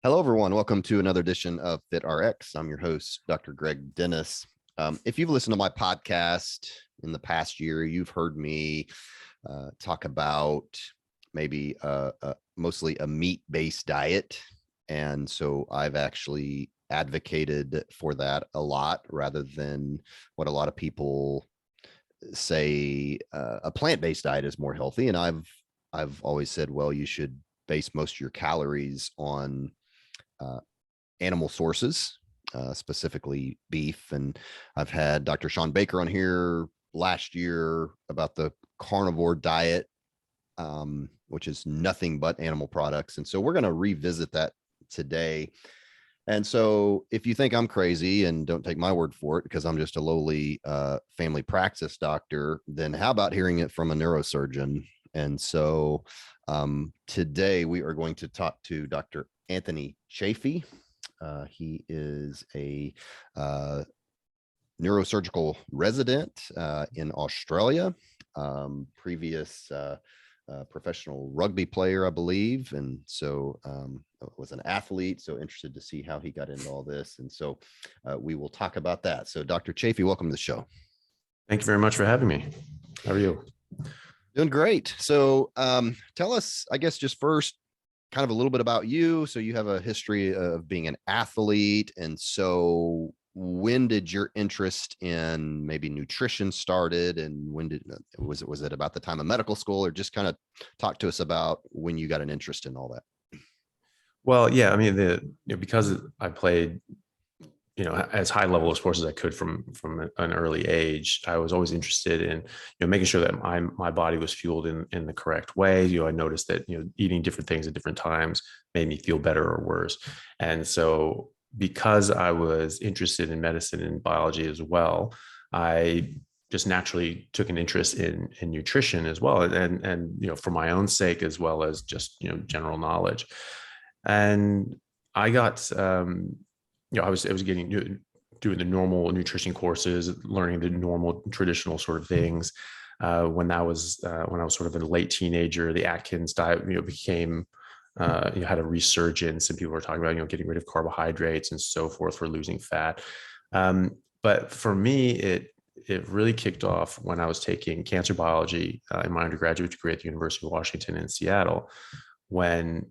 Hello, everyone. Welcome to another edition of FitRx. I'm your host, Dr. Greg Dennis. If you've listened to my podcast in the past year, you've heard me talk about maybe mostly a meat-based diet. And so I've actually advocated for that a lot rather than what a lot of people say a plant-based diet is more healthy. And I've always said, well, you should base most of your calories on uh, animal sources, specifically beef. And I've had Dr. Sean Baker on here last year about the carnivore diet, which is nothing but animal products. And so we're going to revisit that today. And so if you think I'm crazy, and don't take my word for it, because I'm just a lowly family practice doctor, then how about hearing it from a neurosurgeon? And so today we are going to talk to Dr. Anthony Chaffee. He is a neurosurgical resident in Australia, previous professional rugby player, I believe. And so was an athlete. So interested to see how he got into all this. And so we will talk about that. So Dr. Chaffee, welcome to the show. Thank you very much for having me. How are you? Doing great. So tell us, I guess, just first, kind of a little bit about you. So you have a history of being an athlete. And so when did your interest in maybe nutrition started, and when was it about the time of medical school, or just kind of talk to us about when you got an interest in all that? Well, yeah, I mean, because I played, as high level of sports as I could from an early age, I was always interested in, making sure that my body was fueled in the correct way. I noticed that, eating different things at different times made me feel better or worse. And so because I was interested in medicine and biology as well, I just naturally took an interest in nutrition as well. And for my own sake, as well as just, general knowledge. And I got, I was getting doing the normal nutrition courses, learning the normal traditional sort of things. When I was sort of a late teenager, the Atkins diet, became had a resurgence, and people were talking about, getting rid of carbohydrates and so forth for losing fat. But for me, it really kicked off when I was taking cancer biology in my undergraduate degree at the University of Washington in Seattle, when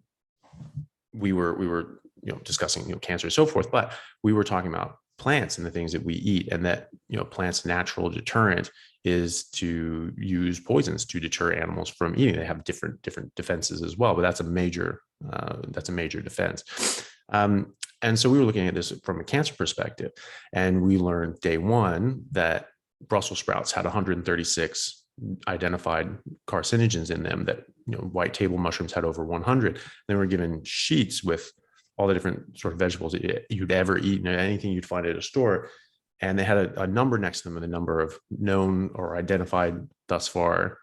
we were discussing cancer and so forth, but we were talking about plants and the things that we eat, and that plants' natural deterrent is to use poisons to deter animals from eating. They have different defenses as well, but that's a major defense. And so we were looking at this from a cancer perspective, and we learned day one that Brussels sprouts had 136 identified carcinogens in them, that white table mushrooms had over 100. They were given sheets with all the different sort of vegetables that you'd ever eaten, anything you'd find at a store, and they had a number next to them with a number of known or identified thus far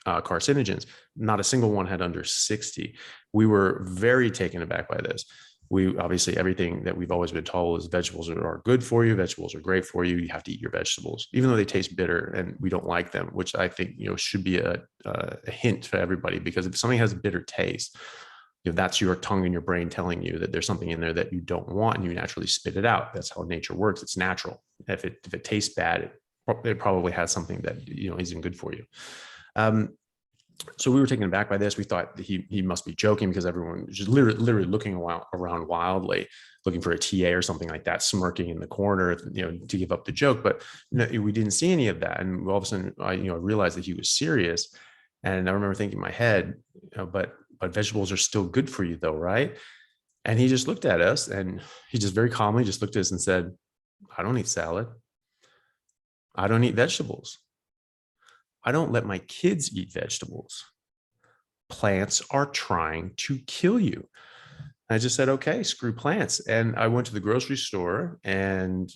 carcinogens. Not a single one had under 60. We were very taken aback by this. We obviously, everything that we've always been told is vegetables are good for you. Vegetables are great for you. You have to eat your vegetables, even though they taste bitter and we don't like them, which I think, should be a hint for everybody, because if something has a bitter taste, that's your tongue and your brain telling you that there's something in there that you don't want, and you naturally spit it out. That's how nature works. It's natural. If it tastes bad, it probably has something that, isn't good for you. So we were taken aback by this. We thought that he must be joking, because everyone was just literally looking around wildly, looking for a TA or something like that, smirking in the corner, to give up the joke. But we didn't see any of that. And all of a sudden, I realized that he was serious. And I remember thinking in my head, but vegetables are still good for you though, right? And he just looked at us, and he just very calmly just looked at us and said, I don't eat salad. I don't eat vegetables. I don't let my kids eat vegetables. Plants are trying to kill you. I just said, okay, screw plants. And I went to the grocery store, and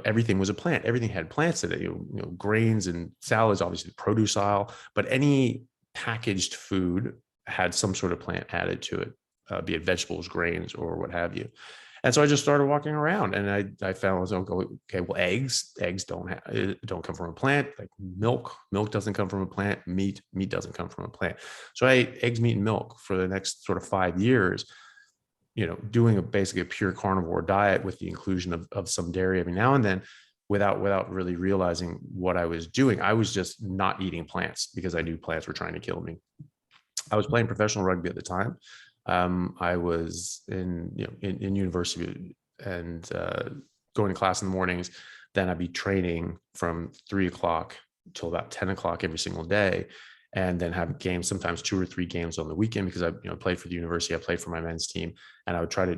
everything was a plant. Everything had plants in it. Grains and salads, obviously the produce aisle, but any packaged food had some sort of plant added to it, be it vegetables, grains, or what have you. And so I just started walking around, and I found, okay, well, eggs don't come from a plant. Like milk doesn't come from a plant. Meat doesn't come from a plant. So I ate eggs, meat, and milk for the next sort of 5 years. doing basically a pure carnivore diet with the inclusion of some dairy every now and then, without really realizing what I was doing. I was just not eating plants because I knew plants were trying to kill me. I was playing professional rugby at the time. I was in university and going to class in the mornings. Then I'd be training from 3 o'clock till about 10 o'clock every single day, and then have games, sometimes 2 or 3 games on the weekend, because I played for the university. I played for my men's team, and I would try to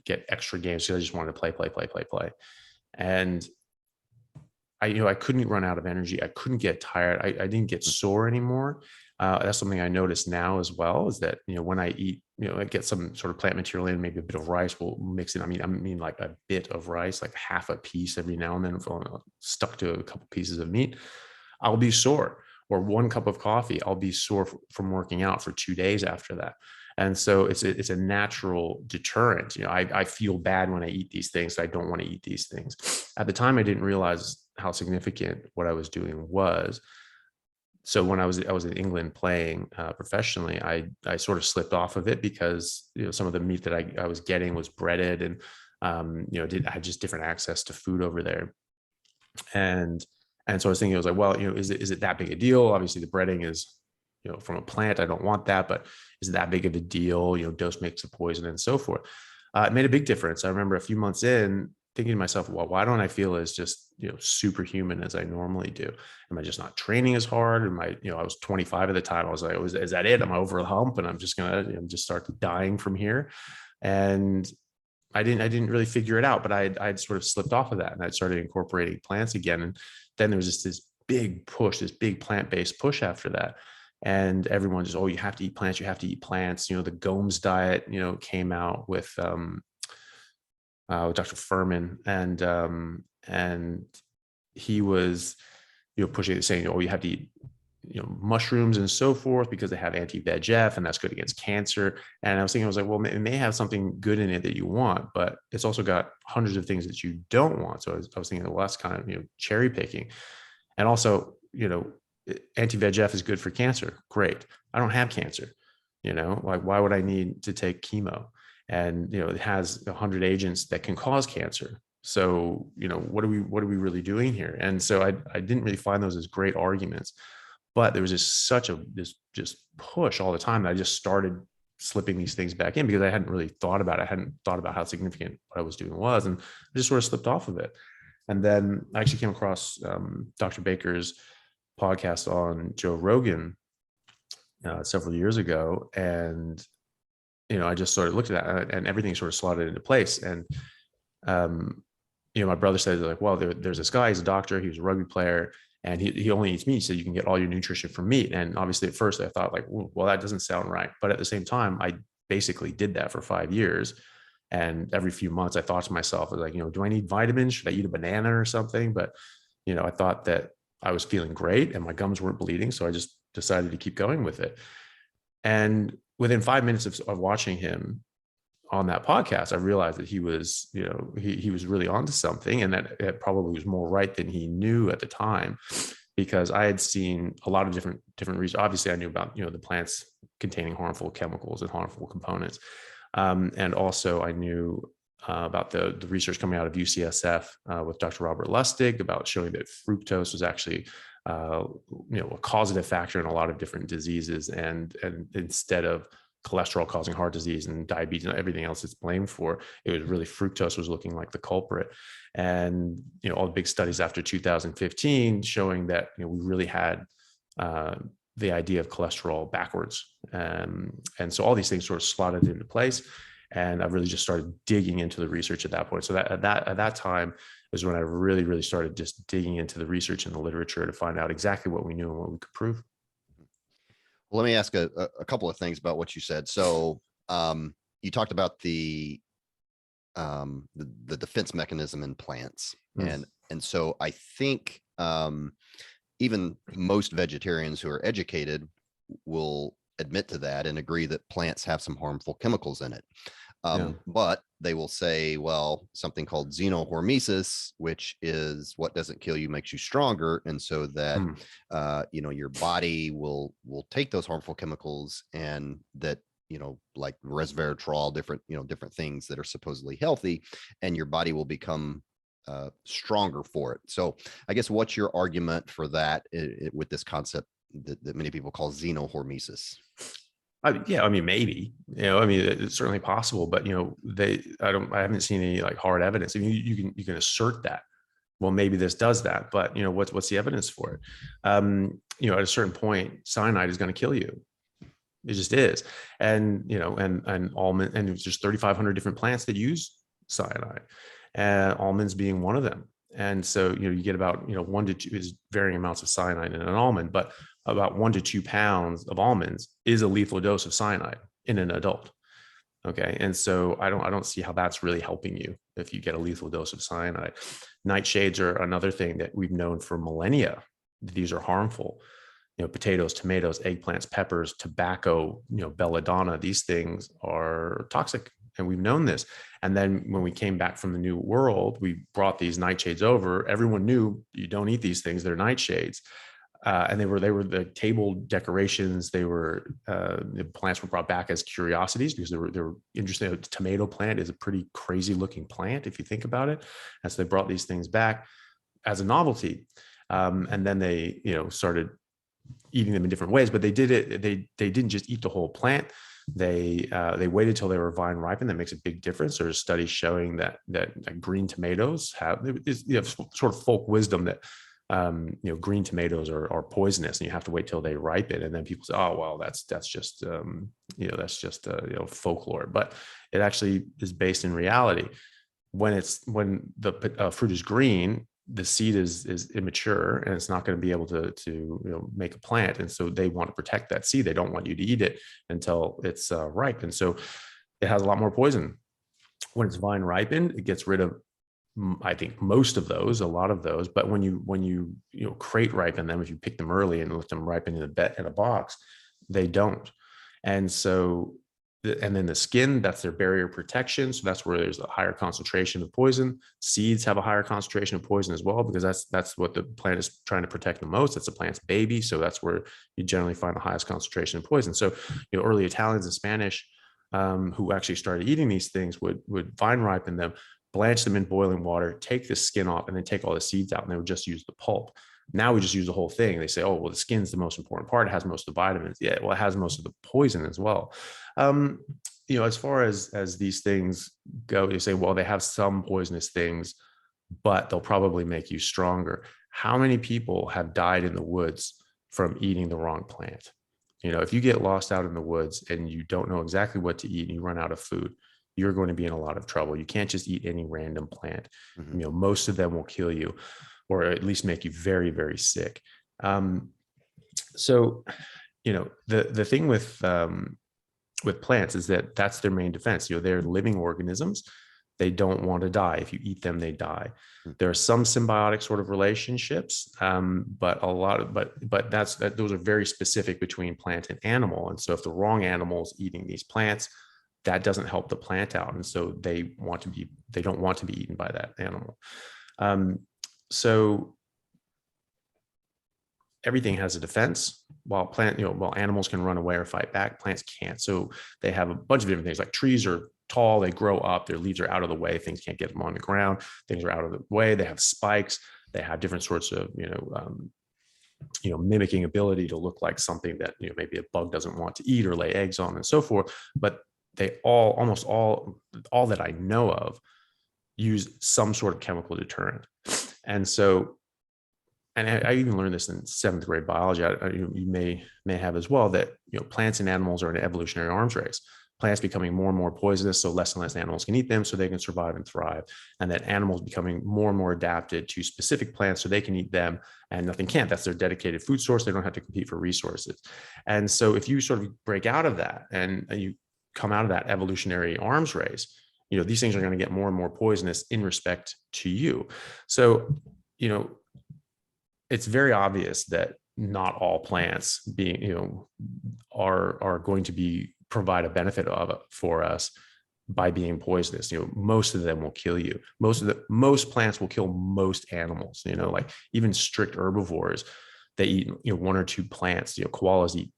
get extra games because I just wanted to play. And I couldn't run out of energy. I couldn't get tired. I didn't get sore anymore. That's something I notice now as well, is that, when I eat, I get some sort of plant material in, maybe a bit of rice, we'll mix it. I mean like a bit of rice, like half a piece every now and then, if I'm stuck to a couple pieces of meat, I'll be sore. Or 1 cup of coffee, I'll be sore from working out for 2 days after that. And so it's a natural deterrent. I feel bad when I eat these things. I don't want to eat these things. At the time, I didn't realize how significant what I was doing was. So when I was in England playing professionally, I sort of slipped off of it because some of the meat that I was getting was breaded, and I had just different access to food over there. And so I was thinking, I was like, well, is it that big a deal? Obviously, the breading is from a plant. I don't want that, but is it that big of a deal? Dose makes a poison and so forth. It made a big difference. I remember a few months in thinking to myself, well, why don't I feel as just superhuman as I normally do? Am I just not training as hard? Am I I was 25 at the time. I was like, is that it? Am I over the hump and I'm just gonna just start dying from here? And I didn't really figure it out, but I'd sort of slipped off of that, and I'd started incorporating plants again. And then there was just this big push, this big plant-based push after that. And everyone just, oh, you have to eat plants. You have to eat plants. The Gomes diet, came out with Dr. Furman, and he was, pushing it, saying, oh, you have to eat, mushrooms and so forth because they have anti-VEGF and that's good against cancer. And I was like, well, it may have something good in it that you want, but it's also got hundreds of things that you don't want. So I was thinking, well, that's kind of, cherry picking. And also, anti-VEGF is good for cancer. Great. I don't have cancer. Like, why would I need to take chemo? And, it has 100 agents that can cause cancer. So, what are we really doing here? And so I didn't really find those as great arguments, but there was just this push all the time that I just started slipping these things back in because I hadn't really thought about it. I hadn't thought about how significant what I was doing was, and I just sort of slipped off of it. And then I actually came across Dr. Baker's podcast on Joe Rogan several years ago, and I just sort of looked at that, and everything sort of slotted into place. And my brother said, like, well, there's this guy, he's a doctor, he was a rugby player, and he only eats meat, so you can get all your nutrition from meat. And obviously at first I thought, like, well, that doesn't sound right. But at the same time, I basically did that for 5 years. And every few months I thought to myself, like, do I need vitamins? Should I eat a banana or something? But, I thought that I was feeling great and my gums weren't bleeding. So I just decided to keep going with it. And within 5 minutes of watching him on that podcast, I realized that he was, he was really onto something, and that it probably was more right than he knew at the time, because I had seen a lot of different reasons. Obviously, I knew about, the plants containing harmful chemicals and harmful components. And also I knew about the research coming out of UCSF with Dr. Robert Lustig about showing that fructose was actually a causative factor in a lot of different diseases, and instead of cholesterol causing heart disease and diabetes and everything else it's blamed for, it was really fructose was looking like the culprit. And all the big studies after 2015 showing that we really had the idea of cholesterol backwards, and so all these things sort of slotted into place. And I really just started digging into the research at that point. So at that time was when I really started just digging into the research and the literature to find out exactly what we knew and what we could prove. Well, let me ask a couple of things about what you said. So you talked about the defense mechanism in plants. And so I think even most vegetarians who are educated will admit to that and agree that plants have some harmful chemicals in it. But they will say, well, something called xenohormesis, which is what doesn't kill you makes you stronger. And so that, your body will take those harmful chemicals, and that like resveratrol, different things that are supposedly healthy, and your body will become stronger for it. So I guess what's your argument for that with this concept that many people call xenohormesis? Yeah, I mean, maybe, I mean, it's certainly possible, but, I haven't seen any like hard evidence. I mean, you can assert that, well, maybe this does that, but what's the evidence for it? At a certain point, cyanide is going to kill you. It just is. And, and almond, and there's just 3,500 different plants that use cyanide, and almonds being one of them. And so, you get about, 1 to 2 is varying amounts of cyanide in an almond, but about 1 to 2 pounds of almonds is a lethal dose of cyanide in an adult. Okay. And so I don't see how that's really helping you if you get a lethal dose of cyanide. Nightshades are another thing that we've known for millennia. These are harmful. Potatoes, tomatoes, eggplants, peppers, tobacco, belladonna, these things are toxic. And we've known this. And then when we came back from the New World, we brought these nightshades over. Everyone knew you don't eat these things. They're nightshades. And they were the table decorations. The plants were brought back as curiosities because they were interesting. A tomato plant is a pretty crazy looking plant if you think about it. And so they brought these things back as a novelty. And then they, started eating them in different ways, but they did it. They didn't just eat the whole plant. They waited till they were vine ripened. That makes a big difference. There's studies showing that green tomatoes have sort of folk wisdom that green tomatoes are poisonous and you have to wait till they ripen. And then people say, oh, well, that's just folklore, but it actually is based in reality. When the fruit is green, the seed is immature and it's not going to be able to make a plant. And so they want to protect that seed. They don't want you to eat it until it's ripe. And so it has a lot more poison. When it's vine ripened, it gets rid of, I think, most of those, a lot of those. But when you crate ripen them, if you pick them early and let them ripen in a box, they don't. And so, and then the skin, that's their barrier protection. So that's where there's a higher concentration of poison. Seeds have a higher concentration of poison as well, because that's what the plant is trying to protect the most. It's the plant's baby. So that's where you generally find the highest concentration of poison. So, early Italians and Spanish who actually started eating these things would vine ripen them, blanch them in boiling water, take the skin off, and then take all the seeds out, and they would just use the pulp. Now we just use the whole thing. They say, oh, well, the skin's the most important part. It has most of the vitamins. Yeah, well, it has most of the poison as well. As far as these things go, you say, well, they have some poisonous things, but they'll probably make you stronger. How many people have died in the woods from eating the wrong plant? If you get lost out in the woods and you don't know exactly what to eat and you run out of food, you're going to be in a lot of trouble. You can't just eat any random plant. Mm-hmm. Most of them will kill you, or at least make you very, very sick. So, the thing with plants is that that's their main defense. They're living organisms. They don't want to die. If you eat them, they die. Mm-hmm. There are some symbiotic sort of relationships, but those are very specific between plant and animal. And so if the wrong animal is eating these plants, that doesn't help the plant out. And so they don't want to be eaten by that animal. So everything has a defense. While animals can run away or fight back, plants can't. So they have a bunch of different things. Like trees are tall, they grow up, their leaves are out of the way, things can't get them on the ground, things are out of the way, they have spikes, they have different sorts of mimicking ability to look like something that maybe a bug doesn't want to eat or lay eggs on, and so forth. But they almost all that I know of use some sort of chemical deterrent. And so, and I even learned this in 7th grade biology. You may have as well, that plants and animals are in an evolutionary arms race. Plants becoming more and more poisonous, so less and less animals can eat them, so they can survive and thrive. And that animals becoming more and more adapted to specific plants, so they can eat them, and nothing can't. That's their dedicated food source. They don't have to compete for resources. And so, if you sort of break out of that and you come out of that evolutionary arms race, these things are going to get more and more poisonous in respect to you. So, it's very obvious that not all plants are going to provide a benefit for us by being poisonous. Most of them will kill you. Most plants will kill most animals. Like even strict herbivores, they eat 1 or 2 plants. Koalas eat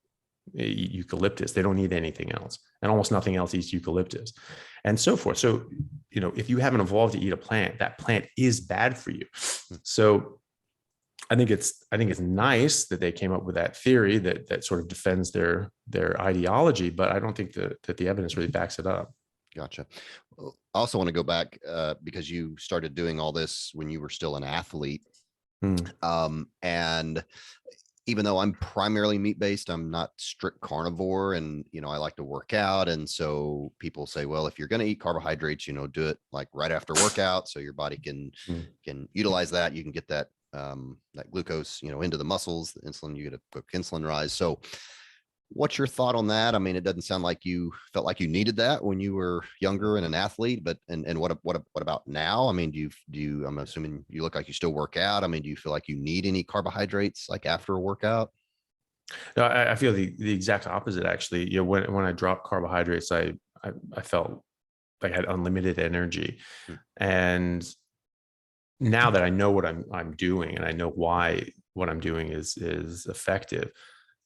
eat eucalyptus. They don't need anything else, and almost nothing else eats eucalyptus, and so forth. So, if you haven't evolved to eat a plant, that plant is bad for you. So I think it's nice that they came up with that theory that sort of defends their ideology, but I don't think that the evidence really backs it up. Gotcha. I also want to go back because you started doing all this when you were still an athlete. And even though I'm primarily meat-based, I'm not strict carnivore, and, I like to work out. And so people say, well, if you're going to eat carbohydrates, do it like right after workout, so your body can utilize that. You can get that glucose, into the muscles, the insulin, you get a quick insulin rise. So what's your thought on that? I mean, it doesn't sound like you felt like you needed that when you were younger and an athlete, but and what about now? I mean, do you I'm assuming you look like you still work out. I mean, do you feel like you need any carbohydrates like after a workout? No, I feel the exact opposite, actually. When I dropped carbohydrates, I felt like I had unlimited energy. And now that I know what I'm doing, and I know why what I'm doing is effective,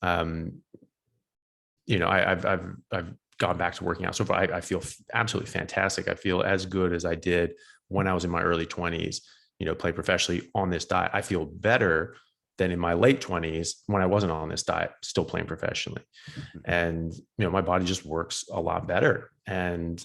I've gone back to working out. So far, I feel absolutely fantastic. I feel as good as I did when I was in my early 20s, playing professionally on this diet. I feel better than in my late 20s when I wasn't on this diet, still playing professionally. And, my body just works a lot better. And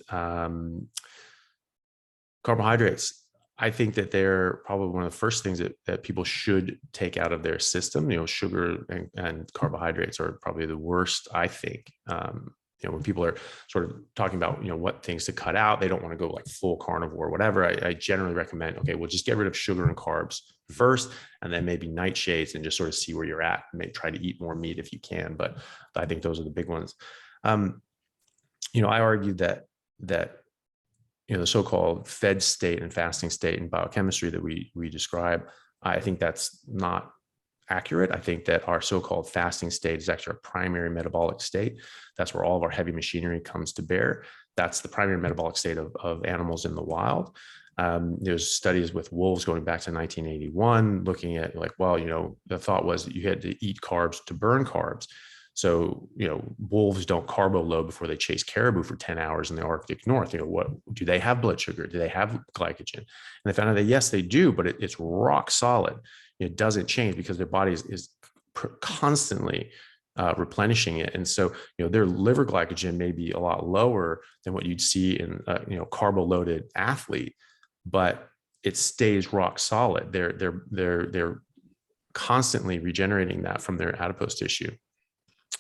carbohydrates, I think that they're probably one of the first things that people should take out of their system. Sugar and carbohydrates are probably the worst, I think. When people are sort of talking about, what things to cut out, they don't want to go like full carnivore or whatever. I generally recommend, okay, well, just get rid of sugar and carbs first, and then maybe nightshades, and just sort of see where you're at. Maybe try to eat more meat if you can, but I think those are the big ones. I argue that the so-called fed state and fasting state in biochemistry that we describe, I think that's not accurate. I think that our so-called fasting state is actually our primary metabolic state. That's where all of our heavy machinery comes to bear. That's the primary metabolic state of animals in the wild. There's studies with wolves going back to 1981, looking at the thought was that you had to eat carbs to burn carbs. So, wolves don't carbo load before they chase caribou for 10 hours in the Arctic North. What do they have? Blood sugar? Do they have glycogen? And they found out that yes, they do, but it's rock solid. It doesn't change because their body is constantly replenishing it. And so, their liver glycogen may be a lot lower than what you'd see in carbo loaded athlete, but it stays rock solid. They're constantly regenerating that from their adipose tissue.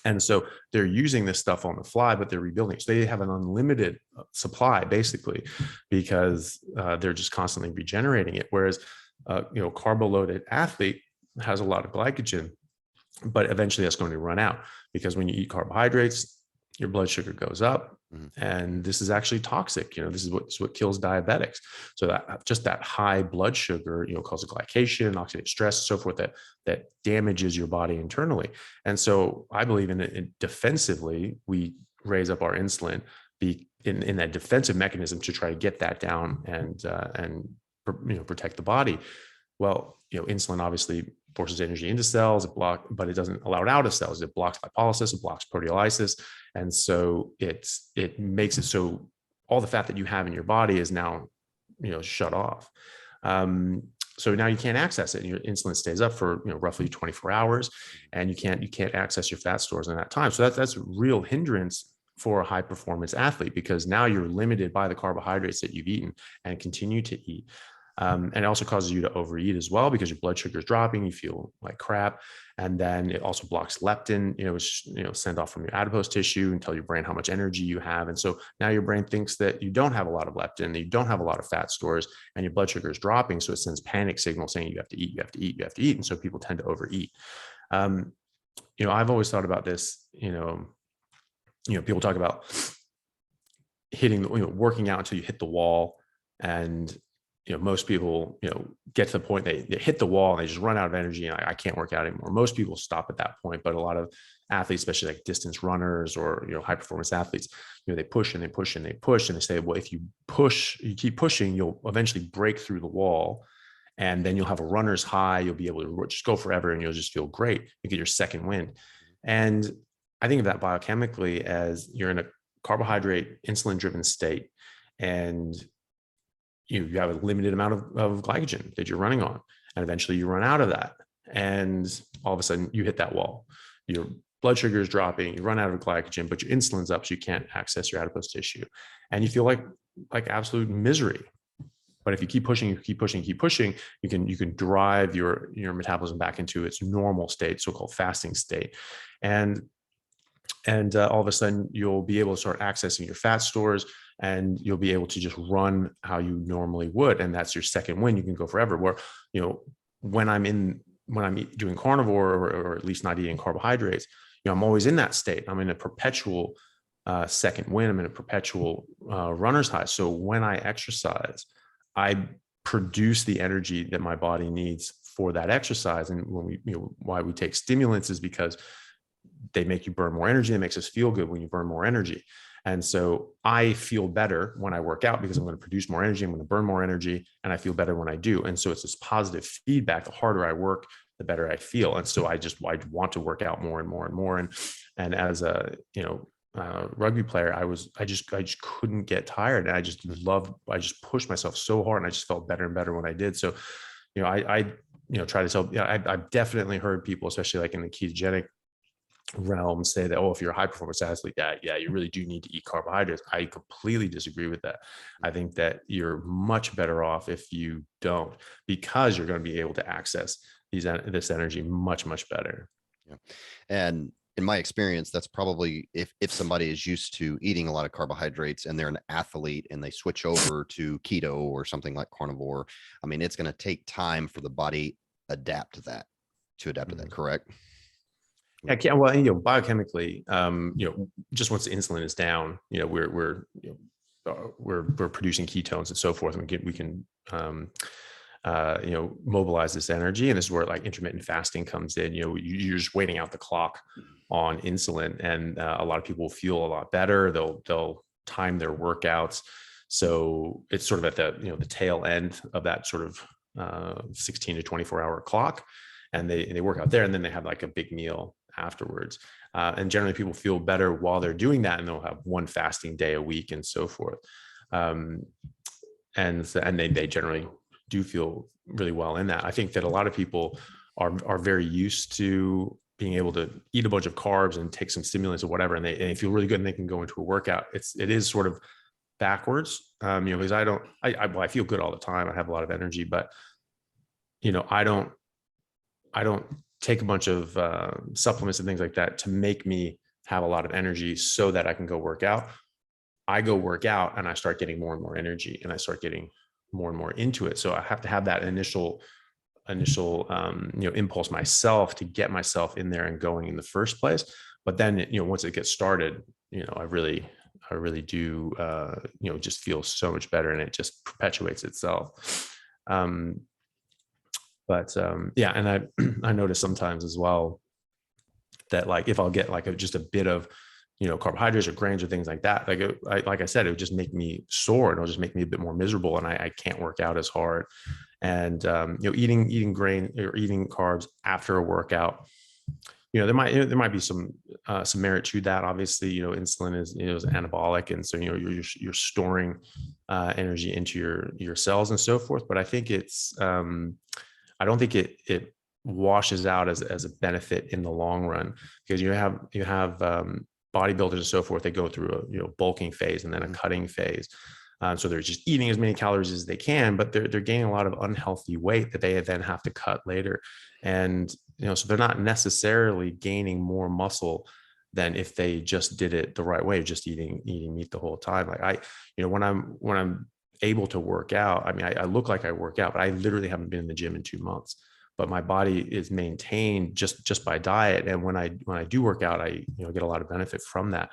And so they're using this stuff on the fly, but they're rebuilding. So they have an unlimited supply, basically, because they're just constantly regenerating it. Whereas, carbo-loaded athlete has a lot of glycogen, but eventually that's going to run out, because when you eat carbohydrates, your blood sugar goes up. And this is actually toxic. This is what kills diabetics. So that high blood sugar, causes glycation, oxidative stress, so forth, that damages your body internally. And so I believe in defensively, we raise up our insulin in that defensive mechanism to try to get that down and protect the body. Well, insulin obviously forces energy into cells, but it doesn't allow it out of cells. It blocks lipolysis, it blocks proteolysis. And so it makes it so all the fat that you have in your body is now, shut off. So now you can't access it, and your insulin stays up for, roughly 24 hours, and you can't access your fat stores in that time. So that's a real hindrance for a high performance athlete, because now you're limited by the carbohydrates that you've eaten and continue to eat. And it also causes you to overeat as well, because your blood sugar is dropping, you feel like crap. And then it also blocks leptin, which, sent off from your adipose tissue and tell your brain how much energy you have. And so now your brain thinks that you don't have a lot of leptin, that you don't have a lot of fat stores, and your blood sugar is dropping. So it sends panic signals saying you have to eat, you have to eat, you have to eat. And so people tend to overeat. I've always thought about this, people talk about hitting, working out until you hit the wall. And most people, get to the point they hit the wall and they just run out of energy, and I can't work out anymore. Most people stop at that point, but a lot of athletes, especially like distance runners or, high performance athletes, they push and they push and they push, and they say, well, if you keep pushing, you'll eventually break through the wall, and then you'll have a runner's high. You'll be able to just go forever, and you'll just feel great. You get your second wind. And I think of that biochemically as you're in a carbohydrate, insulin driven state, and you have a limited amount of glycogen that you're running on, and eventually you run out of that. And all of a sudden you hit that wall. Your blood sugar is dropping, you run out of glycogen, but your insulin's up, so you can't access your adipose tissue. And you feel like absolute misery. But if you keep pushing, you can drive your metabolism back into its normal state, so-called fasting state. And all of a sudden you'll be able to start accessing your fat stores, and you'll be able to just run how you normally would. And that's your second win. You can go forever. Where, when I'm doing carnivore, or at least not eating carbohydrates, I'm always in that state. I'm in a perpetual second win. I'm in a perpetual runner's high. So when I exercise, I produce the energy that my body needs for that exercise. And when why we take stimulants is because they make you burn more energy. It makes us feel good when you burn more energy. And so I feel better when I work out because I'm going to produce more energy. I'm going to burn more energy, and I feel better when I do. And so it's this positive feedback. The harder I work, the better I feel. And so I want to work out more and more and more. And as a, rugby player, I just couldn't get tired. And I just pushed myself so hard, and I just felt better and better when I did. So, I try to tell, I've definitely heard people, especially like in the ketogenic realm, say that, oh, if you're a high performance athlete, yeah, you really do need to eat carbohydrates. I completely disagree with that. I think that you're much better off if you don't, because you're going to be able to access this energy much, much better. Yeah. And in my experience, that's probably if somebody is used to eating a lot of carbohydrates and they're an athlete and they switch over to keto or something like carnivore, I mean, it's going to take time for the body adapt to that, correct? Yeah, well, biochemically, just once the insulin is down, we're producing ketones and so forth, and we can mobilize this energy. And this is where like intermittent fasting comes in. You're just waiting out the clock on insulin, and a lot of people feel a lot better. They'll time their workouts, so it's sort of at the tail end of that sort of 16 to 24 hour clock, and they work out there, and then they have like a big meal afterwards. And generally people feel better while they're doing that, and they'll have one fasting day a week and so forth. And they generally do feel really well in that. I think that a lot of people are very used to being able to eat a bunch of carbs and take some stimulants or whatever, and they feel really good, and they can go into a workout. It is sort of backwards, because I feel good all the time. I have a lot of energy, but I don't take a bunch of supplements and things like that to make me have a lot of energy so that I can go work out. I go work out and I start getting more and more energy, and I start getting more and more into it. So I have to have that initial impulse myself to get myself in there and going in the first place. But then, once it gets started, I really do, just feel so much better, and it just perpetuates itself. But and I notice sometimes as well that like if I'll get like just a bit of carbohydrates or grains or things like that, like I said, it would just make me sore, and it'll just make me a bit more miserable, and I can't work out as hard. And eating grain or eating carbs after a workout, there might be some merit to that. Obviously, insulin is anabolic, and so you're storing energy into your cells and so forth. But I think it's I don't think it washes out as a benefit in the long run, because you have bodybuilders and so forth. They go through a bulking phase and then a cutting phase. So they're just eating as many calories as they can, but they're gaining a lot of unhealthy weight that they then have to cut later. And so they're not necessarily gaining more muscle than if they just did it the right way, just eating meat the whole time. Like when I'm able to work out, I mean, I look like I work out, but I literally haven't been in the gym in 2 months. But my body is maintained just by diet. And when I do work out, I get a lot of benefit from that.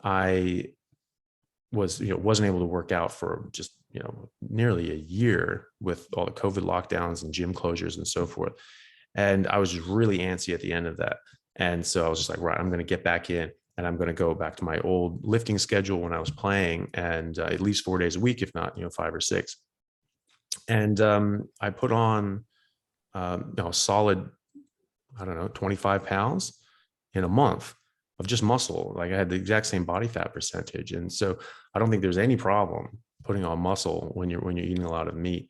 I wasn't able to work out for just nearly a year with all the COVID lockdowns and gym closures and so forth. And I was just really antsy at the end of that. And so I was just like, right, I'm going to get back in, and I'm going to go back to my old lifting schedule when I was playing, and at least 4 days a week, if not 5 or 6. And I put on solid, I don't know, 25 pounds in a month. just muscle. Like I had the exact same body fat percentage. And so I don't think there's any problem putting on muscle when you're eating a lot of meat.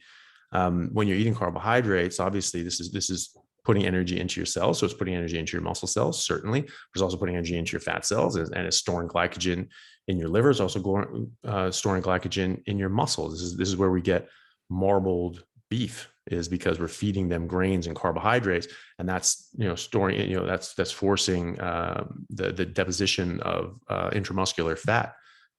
When you're eating carbohydrates, obviously this is putting energy into your cells. So it's putting energy into your muscle cells, certainly. It's also putting energy into your fat cells, and it's storing glycogen in your liver. It's also storing glycogen in your muscles. This is where we get marbled beef, is because we're feeding them grains and carbohydrates, and that's storing, that's forcing the deposition of intramuscular fat,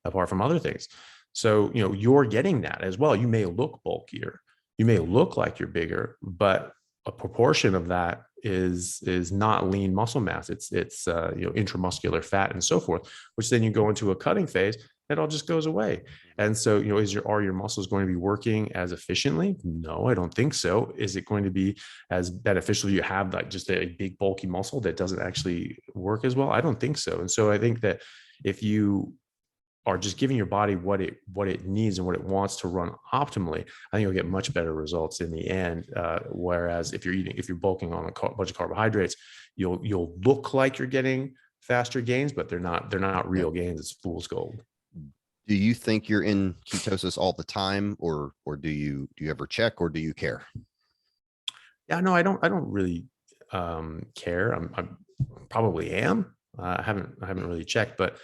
apart from other things. So you're getting that as well. You may look bulkier, you may look like you're bigger, but a proportion of that is not lean muscle mass. It's intramuscular fat and so forth, which then you go into a cutting phase, it all just goes away. And so, are your muscles going to be working as efficiently? No, I don't think so. Is it going to be as beneficial? You have like just a big bulky muscle that doesn't actually work as well? I don't think so. And so I think that if you are just giving your body what it needs and what it wants to run optimally, I think you'll get much better results in the end. Whereas if you're bulking on a bunch of carbohydrates, you'll look like you're getting faster gains, but they're not real gains. It's fool's gold. Do you think you're in ketosis all the time, or do you ever check, or do you care? Yeah, no, I don't really care. I probably am. I haven't really checked, but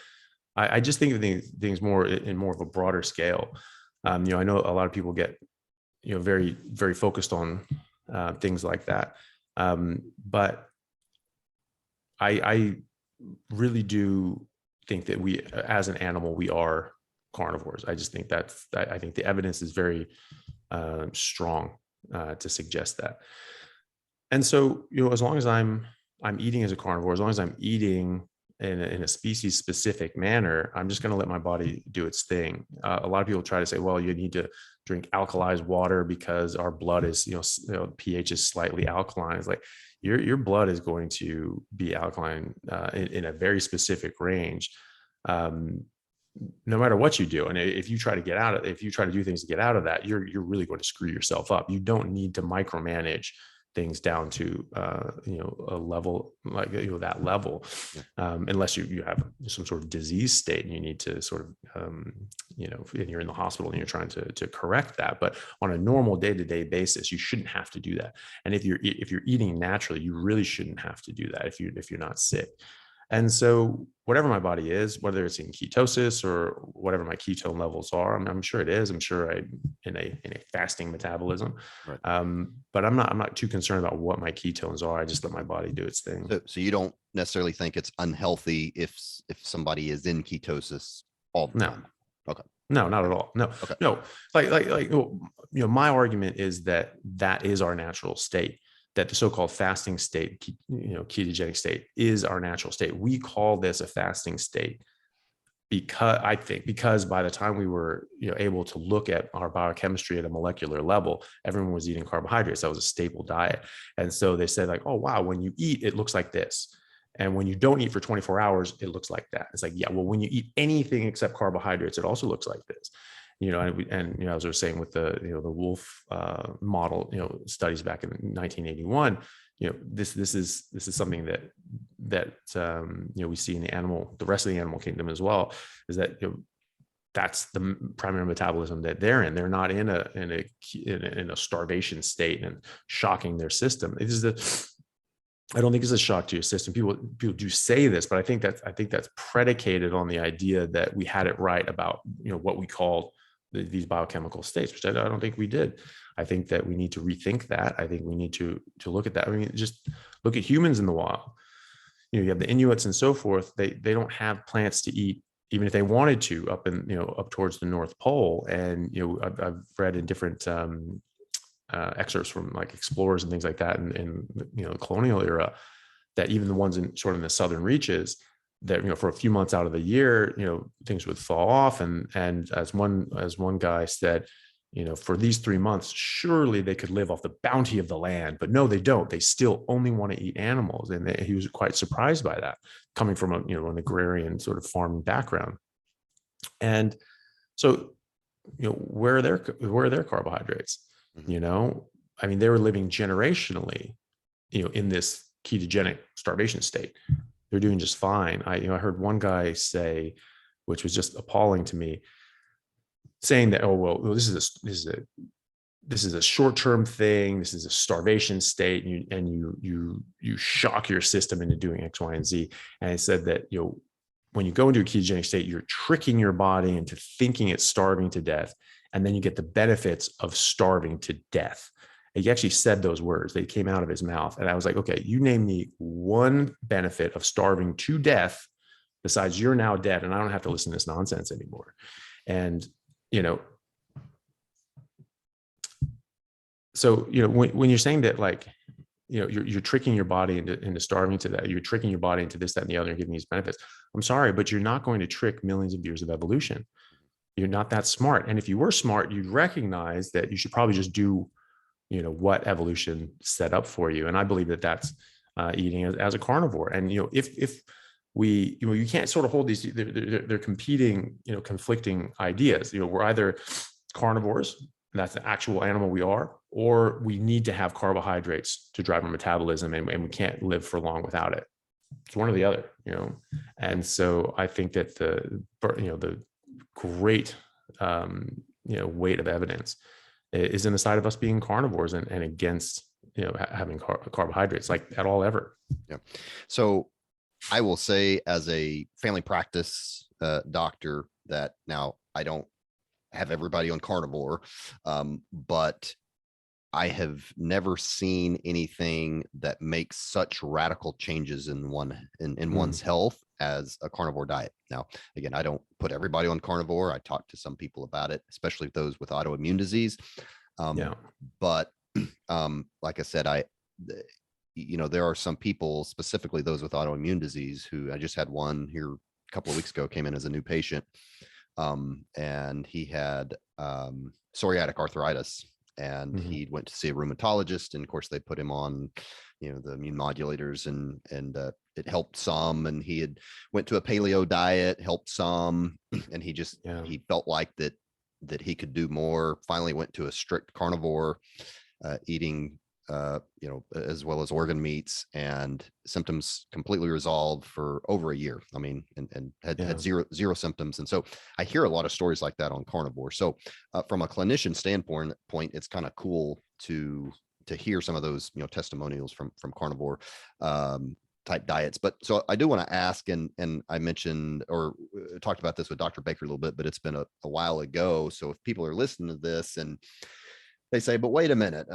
I just think of things more in more of a broader scale. I know a lot of people get very, very focused on things like that, but I really do think that we, as an animal, we are carnivores. I just think I think the evidence is very strong to suggest that. And so, as long as I'm eating as a carnivore, as long as I'm eating in a species specific manner, I'm just going to let my body do its thing. A lot of people try to say, well, you need to drink alkalized water because our blood is, pH is slightly alkaline. It's like your blood is going to be alkaline in a very specific range. No matter what you do. And if you try to do things to get out of that, you're really going to screw yourself up. You don't need to micromanage things down to a level like that level, unless you have some sort of disease state and you need to sort of and you're in the hospital and you're trying to correct that. But on a normal day-to-day basis, you shouldn't have to do that. And if you're eating naturally, you really shouldn't have to do that if you're not sick. And so whatever my body is, whether it's in ketosis or whatever my ketone levels are, I'm sure it is. I'm sure I'm in a fasting metabolism, right. But I'm not too concerned about what my ketones are. I just let my body do its thing. So you don't necessarily think it's unhealthy if somebody is in ketosis all the time? Okay. No, not at all. No, okay. No. Like my argument is that is our natural state. That the so-called fasting state, ketogenic state, is our natural state. We call this a fasting state because by the time we were able to look at our biochemistry at a molecular level, everyone was eating carbohydrates. That was a staple diet. And so they said like, oh, wow, when you eat, it looks like this. And when you don't eat for 24 hours, it looks like that. It's like, yeah, well, when you eat anything except carbohydrates, it also looks like this. As I was saying with the wolf model, studies back in 1981, this is something that we see in the rest of the animal kingdom as well, is that that's the primary metabolism that they're in. They're not in a starvation state and shocking their system. I don't think it's a shock to your system. People do say this, but I think that's predicated on the idea that we had it right about what we called these biochemical states, which I don't think we did. I think that we need to rethink that. I think we need to look at that. I mean, just look at humans in the wild. You have the Inuits and so forth. They don't have plants to eat, even if they wanted to, up towards the North Pole. And I've read in different excerpts from like explorers and things like that in the colonial era, that even the ones in sort of in the southern reaches, that for a few months out of the year, things would fall off, and as one guy said, for these 3 months, surely they could live off the bounty of the land, but no, they don't. They still only want to eat animals, and he was quite surprised by that, coming from an agrarian sort of farming background. And so, where are their carbohydrates? Mm-hmm. I mean, they were living generationally, in this ketogenic starvation state. they're doing just fine. I heard one guy say, which was just appalling to me, saying that, oh, well, this is a short-term thing. This is a starvation state, and you shock your system into doing X, Y, and Z. And I said that, when you go into a ketogenic state, you're tricking your body into thinking it's starving to death, and then you get the benefits of starving to death. And he actually said those words. They came out of his mouth, and I was like, okay, you name me one benefit of starving to death besides you're now dead, and I don't have to listen to this nonsense anymore. And so when you're saying that, like, you're tricking your body into starving to that, you're tricking your body into this, that, and the other, and giving these benefits. I'm sorry, but you're not going to trick millions of years of evolution. You're not that smart. And if you were smart, you'd recognize that you should probably just do, what evolution set up for you. And I believe that that's eating as a carnivore. And, if we, you can't sort of hold these, they're competing, conflicting ideas. We're either carnivores, that's the actual animal we are, or we need to have carbohydrates to drive our metabolism, and we can't live for long without it. It's one or the other, And so I think that the great, weight of evidence is in the side of us being carnivores and against, having carbohydrates, like, at all ever. Yeah. So I will say, as a family practice doctor, that now I don't have everybody on carnivore, but I have never seen anything that makes such radical changes in one's health as a carnivore diet. Now, again, I don't put everybody on carnivore. I talk to some people about it, especially those with autoimmune disease. But like I said, there are some people, specifically those with autoimmune disease, who I just had one here a couple of weeks ago, came in as a new patient. And he had psoriatic arthritis, and he went to see a rheumatologist, and of course they put him on, the immune modulators, and it helped some. And he had went to a paleo diet, helped some, and he just he felt like that he could do more. Finally went to a strict carnivore, eating as well as organ meats, and symptoms completely resolved for over a year. I mean, and had zero symptoms. And so I hear a lot of stories like that on carnivore. So from a clinician standpoint, it's kind of cool to hear some of those, testimonials from carnivore type diets. But so I do want to ask, and I mentioned or talked about this with Dr. Baker a little bit, but it's been a while ago. So if people are listening to this and they say, but wait a minute,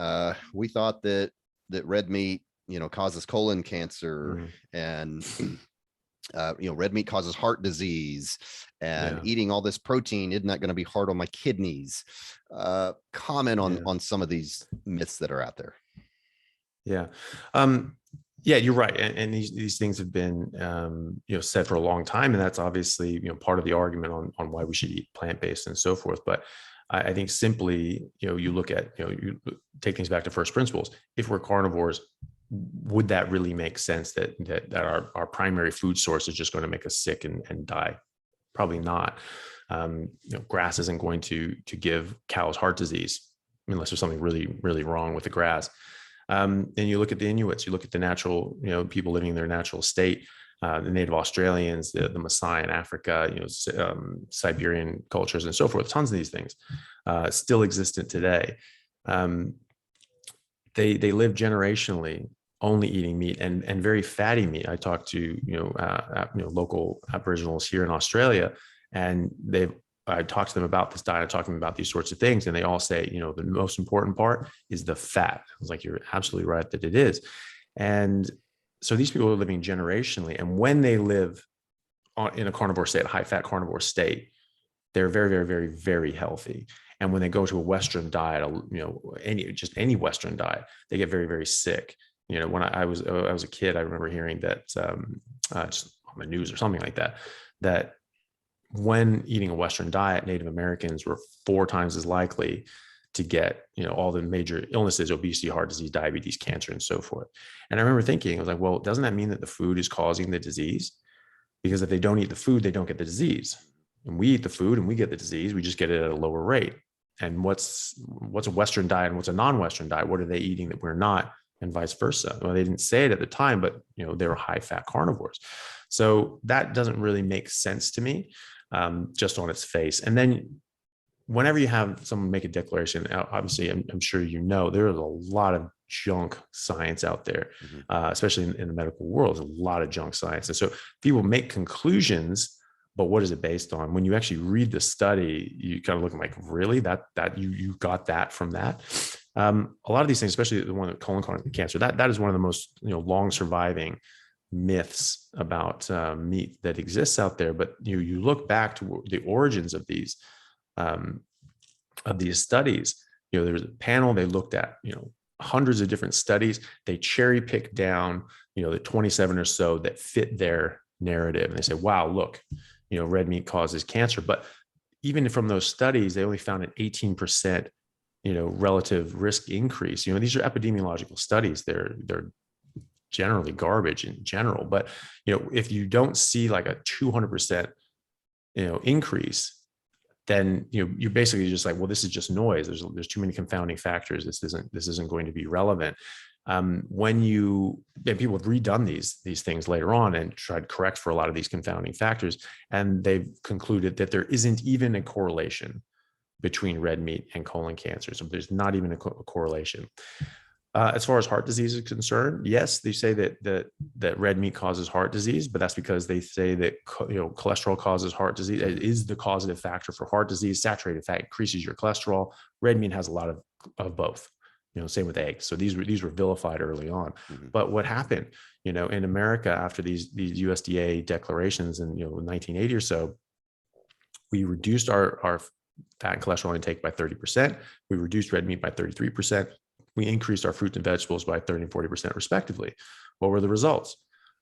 we thought that red meat, causes colon cancer, and red meat causes heart disease, and eating all this protein, isn't that going to be hard on my kidneys? Comment on some of these myths that are out there. Yeah. Yeah, you're right. And these things have been, said for a long time. And that's obviously, part of the argument on why we should eat plant-based and so forth. But I think simply, you look at, you take things back to first principles. If we're carnivores, would that really make sense that our primary food source is just going to make us sick and die? Probably not. Grass isn't going to give cows heart disease unless there's something really, really wrong with the grass. And you look at the Inuits, you look at the natural, people living in their natural state, the native Australians, the Maasai in Africa, Siberian cultures and so forth. Tons of these things still existent today. They live generationally only eating meat and very fatty meat. I talked to local Aboriginals here in Australia, and I talked to them about this diet. I talked to them about these sorts of things, and they all say, the most important part is the fat. I was like, you're absolutely right that it is. And so these people are living generationally, and when they live in a carnivore state, a high-fat carnivore state, they're very, very, very, very healthy. And when they go to a Western diet, any Western diet, they get very, very sick. When I was a kid, I remember hearing that just on the news or something like that when eating a Western diet, Native Americans were 4 times as likely to get, all the major illnesses, obesity, heart disease, diabetes, cancer, and so forth. And I remember thinking, I was like, well, doesn't that mean that the food is causing the disease? Because if they don't eat the food, they don't get the disease. And we eat the food and we get the disease, we just get it at a lower rate. And what's a Western diet and what's a non-Western diet? What are they eating that we're not? and vice versa. Well, they didn't say it at the time, but they were high fat carnivores. So that doesn't really make sense to me, just on its face. And then whenever you have someone make a declaration, obviously, I'm sure there is a lot of junk science out there, especially in the medical world. There's a lot of junk science. And so people make conclusions, but what is it based on? When you actually read the study, you kind of look like, really, that you got that from that? A lot of these things, especially the one with colon cancer, that is one of the most long surviving myths about meat that exists out there. But you look back to the origins of these studies. There's a panel, they looked at hundreds of different studies. They cherry picked down the 27 or so that fit their narrative, and they say, wow, look, red meat causes cancer. But even from those studies, they only found an 18% relative risk increase. These are epidemiological studies. They're generally garbage in general. But if you don't see like a 200% increase, then you're basically just like, well, this is just noise. There's too many confounding factors. This isn't going to be relevant. And people have redone these things later on and tried to correct for a lot of these confounding factors, and they've concluded that there isn't even a correlation between red meat and colon cancer. So there's not even a correlation. As far as heart disease is concerned, yes, they say that red meat causes heart disease, but that's because they say that cholesterol causes heart disease. It is the causative factor for heart disease. Saturated fat increases your cholesterol. Red meat has a lot of both. Same with eggs. So these were vilified early on. But what happened, in America after these USDA declarations in 1980 or so, we reduced our fat and cholesterol intake by 30%. We reduced red meat by 33%. We increased our fruits and vegetables by 30 and 40% respectively. What were the results?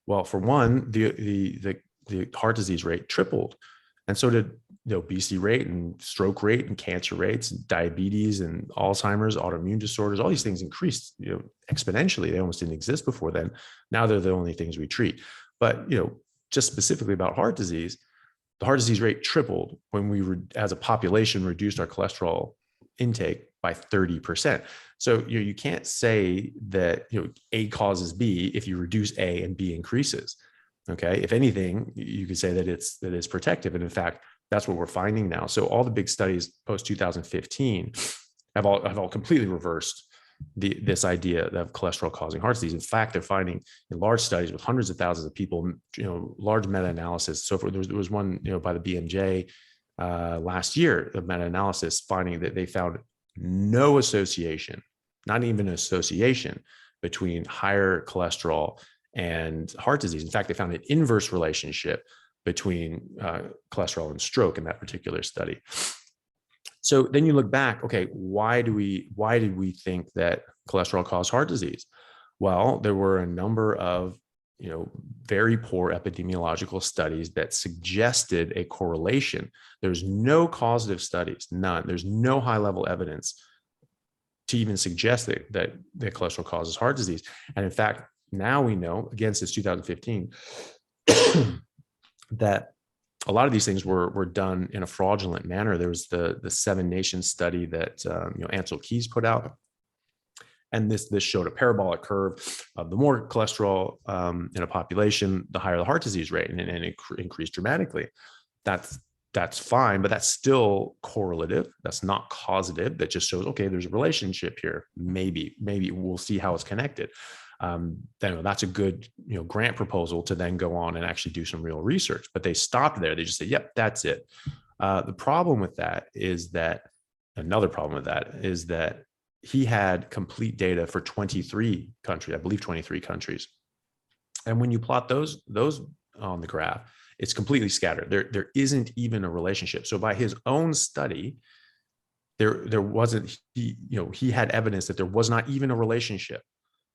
Well, for one, the heart disease rate tripled. And so did the obesity rate and stroke rate and cancer rates, and diabetes and Alzheimer's, autoimmune disorders. All these things increased, exponentially. They almost didn't exist before then. Now they're the only things we treat. But, just specifically about heart disease, the heart disease rate tripled when we, as a population, reduced our cholesterol intake by 30%. So you can't say that A causes B if you reduce A and B increases. Okay, if anything, you could say that it's protective, and in fact, that's what we're finding now. So all the big studies post 2015 have all completely reversed this idea of cholesterol causing heart disease. In fact, they're finding in large studies with hundreds of thousands of people, large meta-analysis. So there was one by the BMJ last year, a meta-analysis finding that they found no association, not even an association, between higher cholesterol and heart disease. In fact, they found an inverse relationship between cholesterol and stroke in that particular study. So then you look back, okay, why did we think that cholesterol caused heart disease? Well, there were a number of very poor epidemiological studies that suggested a correlation. There's no causative studies, none. There's no high-level evidence to even suggest that cholesterol causes heart disease. And in fact, now we know, again, since 2015, that a lot of these things were done in a fraudulent manner. There was the 7 Nations study that Ansel Keys put out. And this showed a parabolic curve of the more cholesterol in a population, the higher the heart disease rate, and it increased dramatically. That's fine, but that's still correlative. That's not causative. That just shows, okay, there's a relationship here. Maybe we'll see how it's connected. Then that's a good grant proposal to then go on and actually do some real research. But they stopped there. They just said, yep, that's it. The problem with that is that he had complete data for 23 countries, I believe 23 countries. And when you plot those on the graph, it's completely scattered. There isn't even a relationship. So by his own study, there wasn't, he had evidence that there was not even a relationship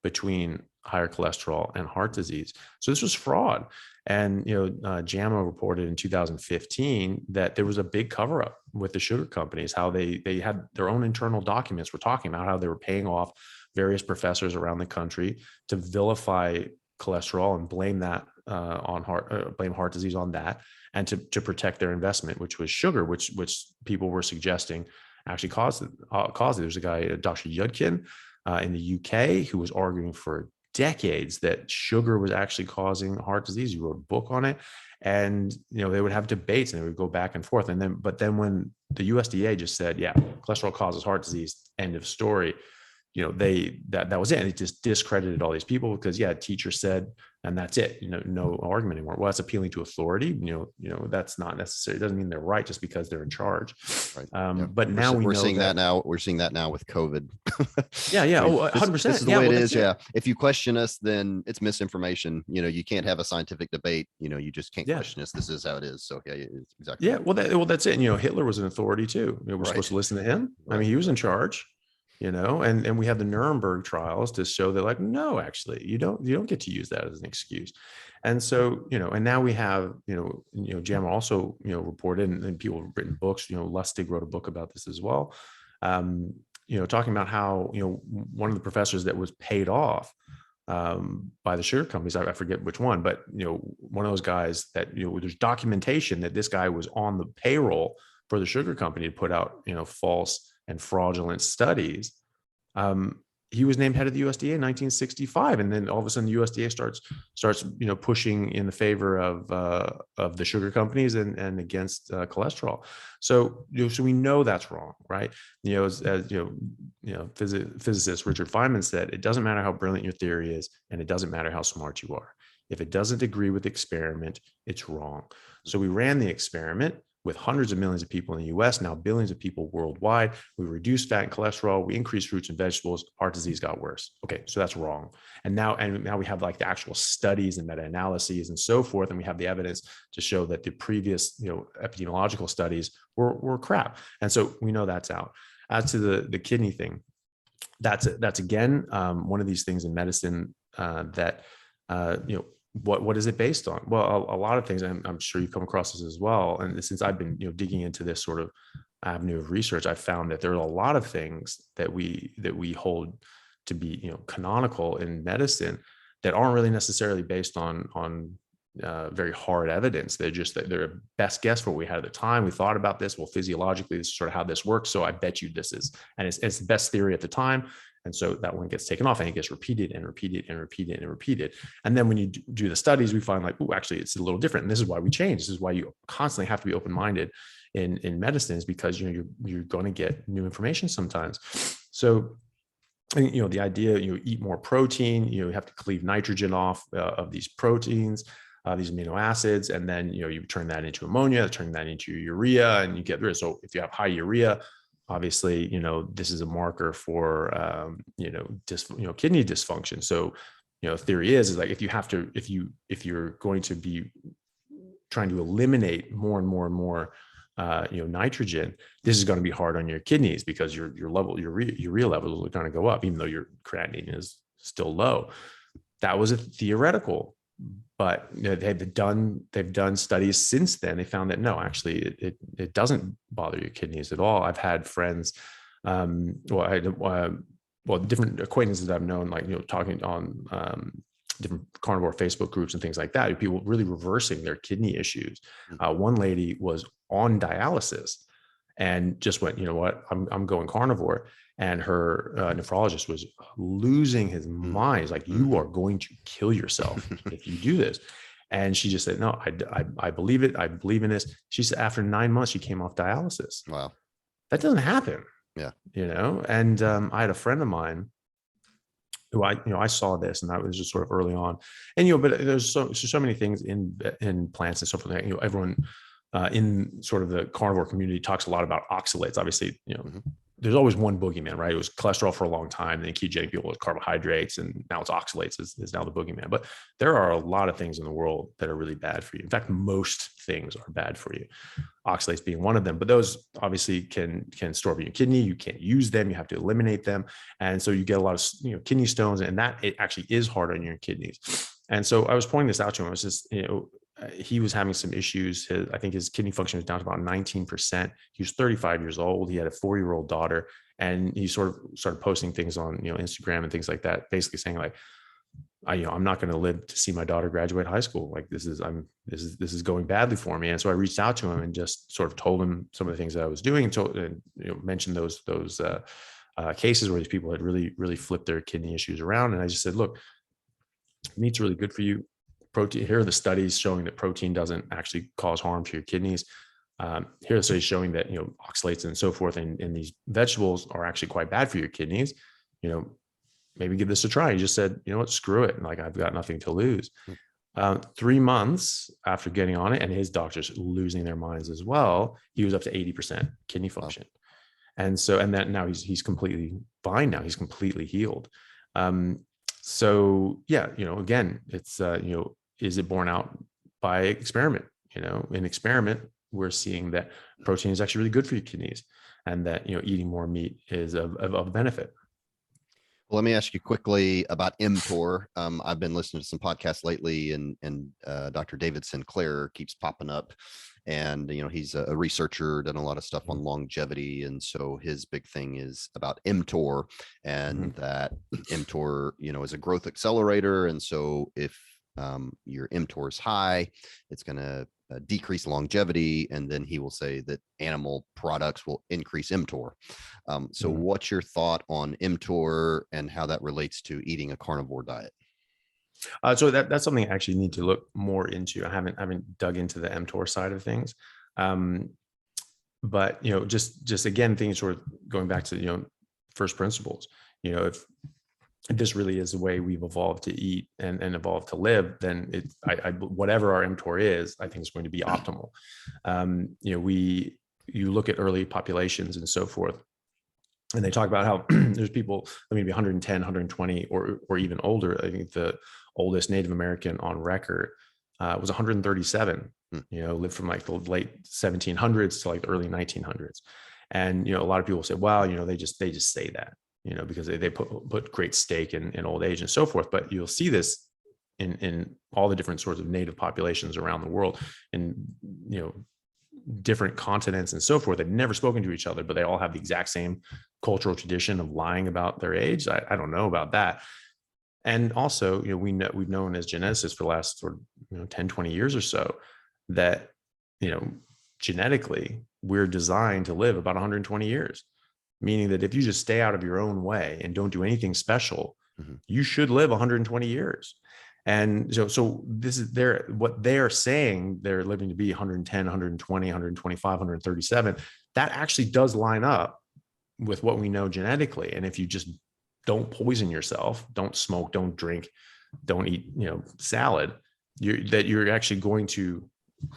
between higher cholesterol and heart disease. So this was fraud. And, JAMA reported in 2015 that there was a big cover up with the sugar companies, how they had their own internal documents were talking about how they were paying off various professors around the country to vilify cholesterol and blame that blame heart disease on that, and to protect their investment, which was sugar, which people were suggesting actually caused it. There's a guy, Dr. Yudkin, in the UK who was arguing for decades that sugar was actually causing heart disease. He wrote a book on it, and they would have debates and they would go back and forth. But then when the USDA just said, yeah, cholesterol causes heart disease, end of story, that was it. And it just discredited all these people because teacher said, and that's it, no argument anymore. Well, that's appealing to authority. That's not necessary. It doesn't mean they're right just because they're in charge. Right. But now we're know seeing that now. We're seeing that now with COVID. Yeah. I mean, 100%. This is the way it is. Yeah. If you question us, then it's misinformation. You can't have a scientific debate. You just can't question us. This is how it is. So it's exactly. Yeah. Well, that's it. Hitler was an authority too. We're supposed to listen to him. Right. I mean, he was in charge. And we have the Nuremberg trials to show that, like, no, actually, you don't get to use that as an excuse. And so, and now we have, JAMA also, reported, and people have written books, Lustig wrote a book about this as well. Talking about how, one of the professors that was paid off by the sugar companies, I forget which one, but, one of those guys that, there's documentation that this guy was on the payroll for the sugar company to put out, false and fraudulent studies. He was named head of the USDA in 1965, and then all of a sudden the USDA starts pushing in the favor of the sugar companies and against cholesterol. So so we know that's wrong, right? As physicist Richard Feynman said, it doesn't matter how brilliant your theory is, and it doesn't matter how smart you are. If it doesn't agree with the experiment, it's wrong. So we ran the experiment with hundreds of millions of people in the US, now billions of people worldwide. We reduced fat and cholesterol, we increased fruits and vegetables, heart disease got worse. Okay, so that's wrong. And now we have like the actual studies and meta-analyses and so forth, and we have the evidence to show that the previous epidemiological studies were crap. And so we know that's out. As to the kidney thing, that's again one of these things in medicine that what is it based on? Well, a lot of things. I'm sure you've come across this as well. And since I've been digging into this sort of avenue of research, I've found that there are a lot of things that we hold to be canonical in medicine that aren't really necessarily based on very hard evidence. They're a best guess for what we had at the time. We thought about this. Well, physiologically, this is sort of how this works. So I bet you this is, and it's the best theory at the time. And so that one gets taken off and it gets repeated and repeated and repeated and repeated. And then when you do the studies, we find like, oh, actually, it's a little different. And this is why we change. This is why you constantly have to be open-minded in medicine, is because you're going to get new information sometimes. So, the idea, eat more protein, you have to cleave nitrogen off of these proteins, these amino acids, and then you turn that into ammonia, turn that into urea, and you get rid. So if you have high urea, obviously, this is a marker for, kidney dysfunction. So, theory is like, if you're going to be trying to eliminate more and more and more, nitrogen, this is going to be hard on your kidneys because your urea levels are going to go up, even though your creatinine is still low. That was a theoretical, but they've done studies since then. They found that no, actually, it doesn't bother your kidneys at all. I've had friends, different acquaintances that I've known, like talking on different carnivore Facebook groups and things like that. People really reversing their kidney issues. One lady was on dialysis and just went, you know what, I'm going carnivore. And her nephrologist was losing his mind. He's like, you are going to kill yourself if you do this. And she just said, no, I believe it. I believe in this. She said after 9 months, she came off dialysis. Wow. That doesn't happen. Yeah. And I had a friend of mine who I saw this, and that was just sort of early on. And, but there's so many things in plants and stuff like that. Everyone in sort of the carnivore community talks a lot about oxalates. Obviously, there's always one boogeyman, right? It was cholesterol for a long time, and then ketogenic people with carbohydrates, and now it's oxalates is now the boogeyman. But there are a lot of things in the world that are really bad for you. In fact, most things are bad for you, oxalates being one of them. But those obviously can store up in your kidney. You can't use them. You have to eliminate them. And so you get a lot of kidney stones, and that it actually is hard on your kidneys. And so I was pointing this out to him. I was just, he was having some issues. I think his kidney function was down to about 19%. He was 35 years old. He had a 4-year-old daughter, and he sort of started posting things on, Instagram and things like that, basically saying like, I'm not going to live to see my daughter graduate high school. Like this is going badly for me. And so I reached out to him and just sort of told him some of the things that I was doing, and mentioned those cases where these people had really flipped their kidney issues around. And I just said, look, meat's really good for you. Protein, here are the studies showing that protein doesn't actually cause harm to your kidneys. Here are the studies showing that, oxalates and so forth in these vegetables are actually quite bad for your kidneys. Maybe give this a try. He just said, you know what, screw it. Like, I've got nothing to lose. 3 months after getting on it, and his doctors losing their minds as well, he was up to 80% kidney function. Wow. And then now he's completely fine now. He's completely healed. So yeah, again, it's, is it borne out by experiment? In experiment, we're seeing that protein is actually really good for your kidneys, and that, eating more meat is of benefit. Well, let me ask you quickly about mTOR. I've been listening to some podcasts lately, and Dr. David Sinclair keeps popping up, and he's a researcher, done a lot of stuff on longevity, and so his big thing is about mTOR, and that mTOR, is a growth accelerator, and so if your mTOR is high, it's going to decrease longevity, and then he will say that animal products will increase mTOR. So what's your thought on mTOR and how that relates to eating a carnivore diet? So that's something I actually need to look more into. I haven't dug into the mTOR side of things. But just again, things sort of going back to first principles. If this really is the way we've evolved to eat and evolved to live, then whatever our mTOR is, I think is going to be optimal. You look at early populations and so forth, and they talk about how there's people, maybe 110, 120, or even older. I think the oldest Native American on record was 137, lived from like the late 1700s to like the early 1900s. And, a lot of people say, wow, they just say that, because they put great stake in old age and so forth. But you'll see this in all the different sorts of native populations around the world, in, different continents and so forth. They've never spoken to each other, but they all have the exact same cultural tradition of lying about their age. I don't know about that. And also, we've known as geneticists for the last sort of 10, 20 years or so that, genetically we're designed to live about 120 years. Meaning that if you just stay out of your own way and don't do anything special, you should live 120 years. And so this is what they're saying they're living to be 110, 120, 125, 137. That actually does line up with what we know genetically. And if you just don't poison yourself, don't smoke, don't drink, don't eat, salad, you're actually going to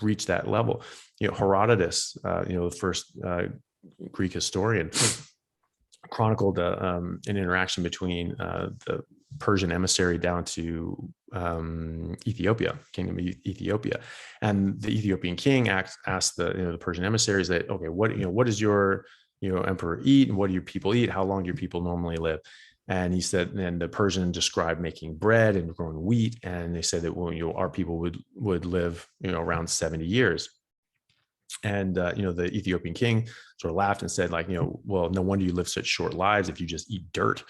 reach that level. Herodotus, the first Greek historian, chronicled an interaction between the Persian emissary down to Ethiopia, Kingdom of Ethiopia, and the Ethiopian king asked the Persian emissaries that, okay, what does your emperor eat, and what do your people eat? How long do your people normally live? And he said, and the Persian described making bread and growing wheat, and they said that our people would live around 70 years. And the Ethiopian king sort of laughed and said, like, well, no wonder you live such short lives if you just eat dirt.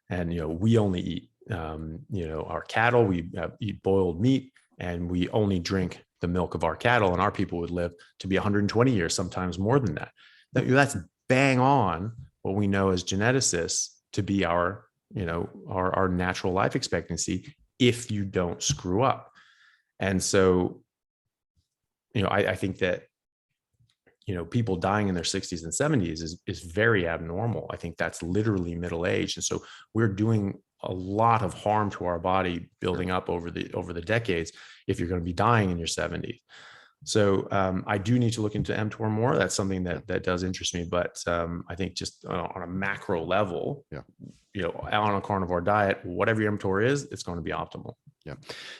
And we only eat our cattle, we eat boiled meat, and we only drink the milk of our cattle, and our people would live to be 120 years, sometimes more than that. That's bang on what we know as geneticists to be our natural life expectancy if you don't screw up. And so I think that people dying in their 60s and 70s is very abnormal. I think that's literally middle age. And so we're doing a lot of harm to our body building up over the decades if you're going to be dying in your 70s. So I do need to look into mTOR more. That's something that does interest me. But I think just on a macro level, on a carnivore diet, whatever your mTOR is, it's going to be optimal. Yeah.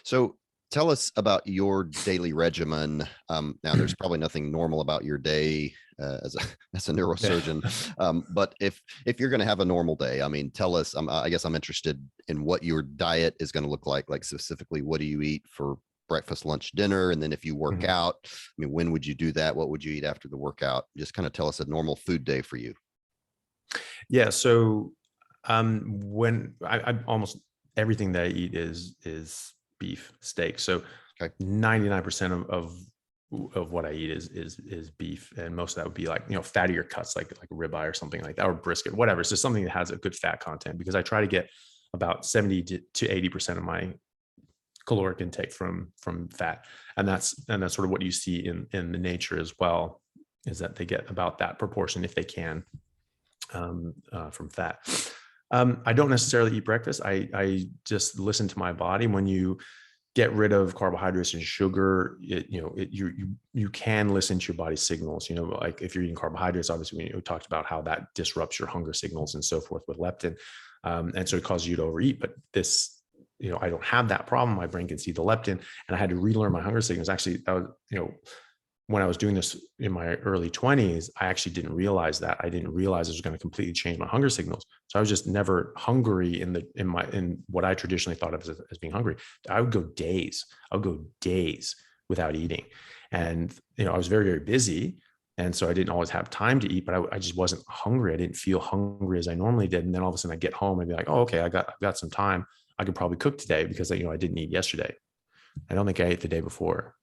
So tell us about your daily regimen. Now, there's probably nothing normal about your day as a neurosurgeon, but if you're going to have a normal day, I mean, tell us. I guess I'm interested in what your diet is going to look like. Like specifically, what do you eat for breakfast, lunch, dinner, and then if you work out, I mean, when would you do that? What would you eat after the workout? Just kind of tell us a normal food day for you. Yeah. So when I almost everything that I eat is beef, steak. So 99% of of what I eat is beef, and most of that would be like, fattier cuts, like ribeye or something like that, or brisket, whatever. It's just something that has a good fat content, because I try to get about 70 to 80% of my caloric intake from fat, and that's sort of what you see in the nature as well, is that they get about that proportion if they can from fat. I don't necessarily eat breakfast. I just listen to my body. When you get rid of carbohydrates and sugar, you can listen to your body's signals. Like if you're eating carbohydrates, obviously we talked about how that disrupts your hunger signals and so forth with leptin, and so it causes you to overeat. But this, I don't have that problem. My brain can see the leptin, and I had to relearn my hunger signals. Actually, that was, when I was doing this in my early 20s, I actually didn't realize that. I didn't realize it was going to completely change my hunger signals. So I was just never hungry in what I traditionally thought of as being hungry. I would go days without eating. And, I was very, very busy. And so I didn't always have time to eat, but I just wasn't hungry. I didn't feel hungry as I normally did. And then all of a sudden I get home and be like, oh, okay, I've got some time. I could probably cook today because I didn't eat yesterday. I don't think I ate the day before.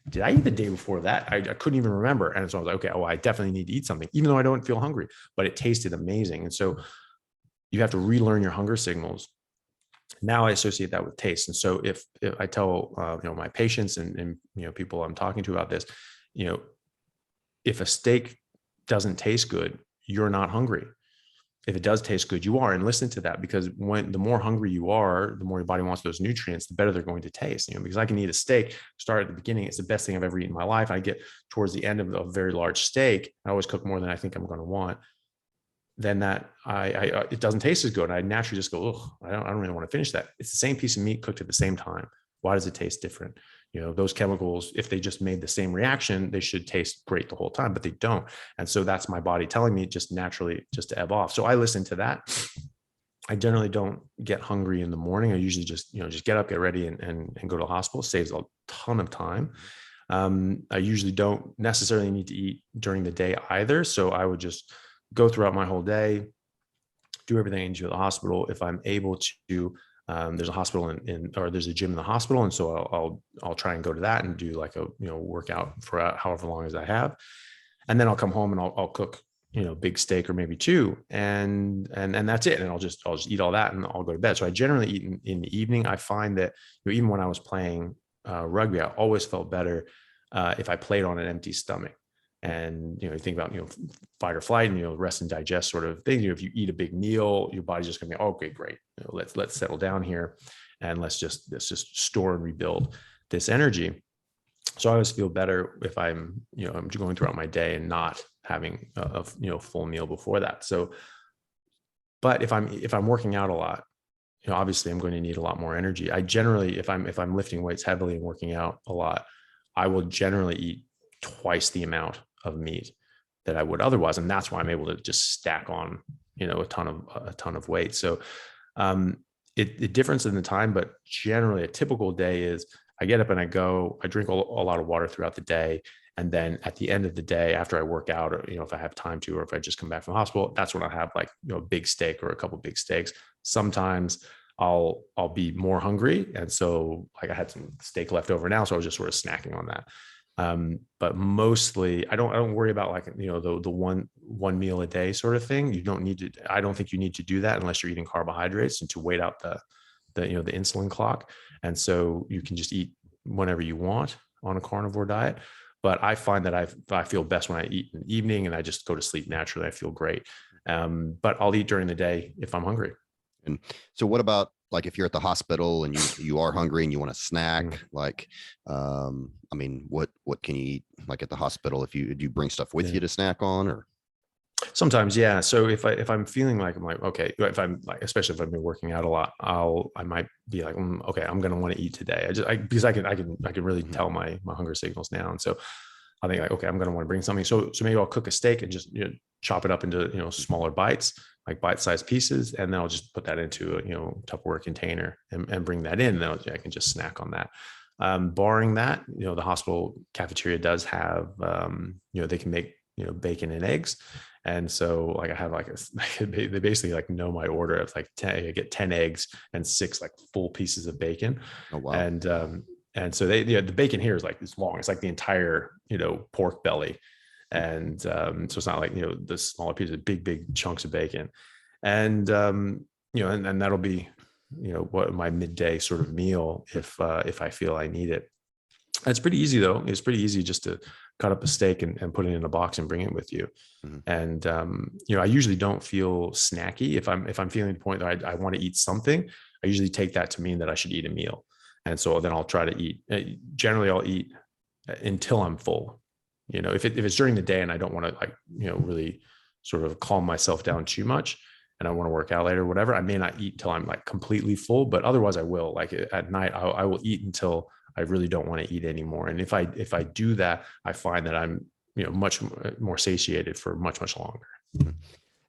Did I eat the day before that? I couldn't even remember. And so I was like, okay, I definitely need to eat something, even though I don't feel hungry, but it tasted amazing. And so you have to relearn your hunger signals. Now I associate that with taste. And so if I tell, my patients and people I'm talking to about this, if a steak doesn't taste good, you're not hungry. If it does taste good, you are. And listen to that, because the more hungry you are, the more your body wants those nutrients, the better they're going to taste. Because I can eat a steak, start at the beginning, it's the best thing I've ever eaten in my life. I get towards the end of a very large steak, I always cook more than I think I'm going to want. Then that it doesn't taste as good. I naturally just go, oh, I don't really want to finish that. It's the same piece of meat cooked at the same time. Why does it taste different? Those chemicals, if they just made the same reaction, they should taste great the whole time, but they don't. And so that's my body telling me just naturally just to ebb off. So I listen to that. I generally don't get hungry in the morning. I usually just get up, get ready and go to the hospital. It saves a ton of time. I usually don't necessarily need to eat during the day either. So I would just go throughout my whole day, do everything I need to do at the hospital. If I'm able to, there's a hospital or there's a gym in the hospital. And so I'll try and go to that and do like a, workout for however long as I have. And then I'll come home and I'll cook, big steak or maybe two, and that's it. And I'll just eat all that and I'll go to bed. So I generally eat in the evening. I find that, even when I was playing rugby, I always felt better if I played on an empty stomach. And, you think about, fight or flight and, rest and digest sort of thing. If you eat a big meal, your body's just gonna be, okay, great. Let's settle down here and let's just store and rebuild this energy. So I always feel better if I'm going throughout my day and not having a full meal before that. So, but if I'm working out a lot, obviously I'm going to need a lot more energy. I generally, if I'm lifting weights heavily and working out a lot, I will generally eat twice the amount of meat that I would otherwise. And that's why I'm able to just stack on, a ton of weight. So it differs in the time, but generally a typical day is I get up and I drink a lot of water throughout the day. And then at the end of the day, after I work out, or, if I have time to, or if I just come back from the hospital, that's when I have like, a big steak or a couple of big steaks. Sometimes I'll be more hungry. And so like I had some steak left over now. So I was just sort of snacking on that. But mostly I don't worry about like, the one meal a day sort of thing. I don't think you need to do that unless you're eating carbohydrates and to wait out the insulin clock. And so you can just eat whenever you want on a carnivore diet. But I find that I feel best when I eat in the evening and I just go to sleep naturally. I feel great. But I'll eat during the day if I'm hungry. And so what about like if you're at the hospital and you are hungry and you want to snack, like, what can you eat like at the hospital? Do you bring stuff with you to snack on, or? Sometimes, yeah. So if I'm feeling like I'm like, okay, if I'm like, especially if I've been working out a lot, I might be like, okay, I'm going to want to eat today. Because I can really tell my hunger signals now. And so I think like, okay, I'm going to want to bring something. So maybe I'll cook a steak and just, chop it up into, smaller bites, like bite-sized pieces. And then I'll just put that into a, Tupperware container and bring that in. Then I can just snack on that. Barring that, the hospital cafeteria does have, they can make, bacon and eggs. And so like I have like they basically like know my order of like 10, I get 10 eggs and 6 like full pieces of bacon. Oh, wow. And And so the bacon here is like this long. It's like the entire, pork belly. And so it's not like, the smaller pieces, big chunks of bacon. And, and that'll be, what my midday sort of meal if I feel I need it. It's pretty easy though. It's pretty easy just to cut up a steak and put it in a box and bring it with you. Mm-hmm. And, I usually don't feel snacky. If I'm feeling the point that I want to eat something, I usually take that to mean that I should eat a meal. And so then I'll try to eat. Generally, I'll eat until I'm full. If it's during the day and I don't want to really sort of calm myself down too much and I want to work out later or whatever, I may not eat till I'm like completely full, but otherwise I will. Like at night, I will eat until I really don't want to eat anymore. And if I do that, I find that I'm, much more satiated for much, much longer.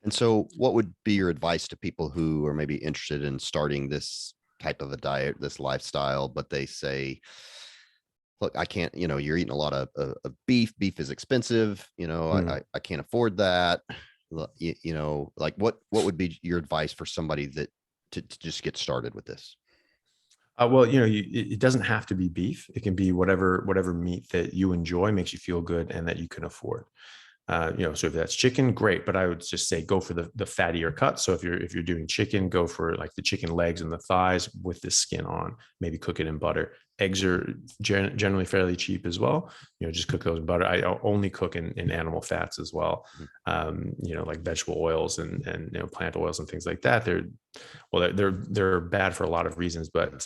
And so what would be your advice to people who are maybe interested in starting this type of a diet, this lifestyle, but they say, look, I can't, you're eating a lot of beef. Beef is expensive. I can't afford that. Like what would be your advice for somebody that to just get started with this? Well, it doesn't have to be beef. It can be whatever meat that you enjoy, makes you feel good, and that you can afford. So if that's chicken, great. But I would just say go for the fattier cut. So if you're doing chicken, go for like the chicken legs and the thighs with the skin on. Maybe cook it in butter. Eggs are generally fairly cheap as well. Just cook those in butter. I only cook in animal fats as well. Like vegetable oils and plant oils and things like that. They're bad for a lot of reasons, but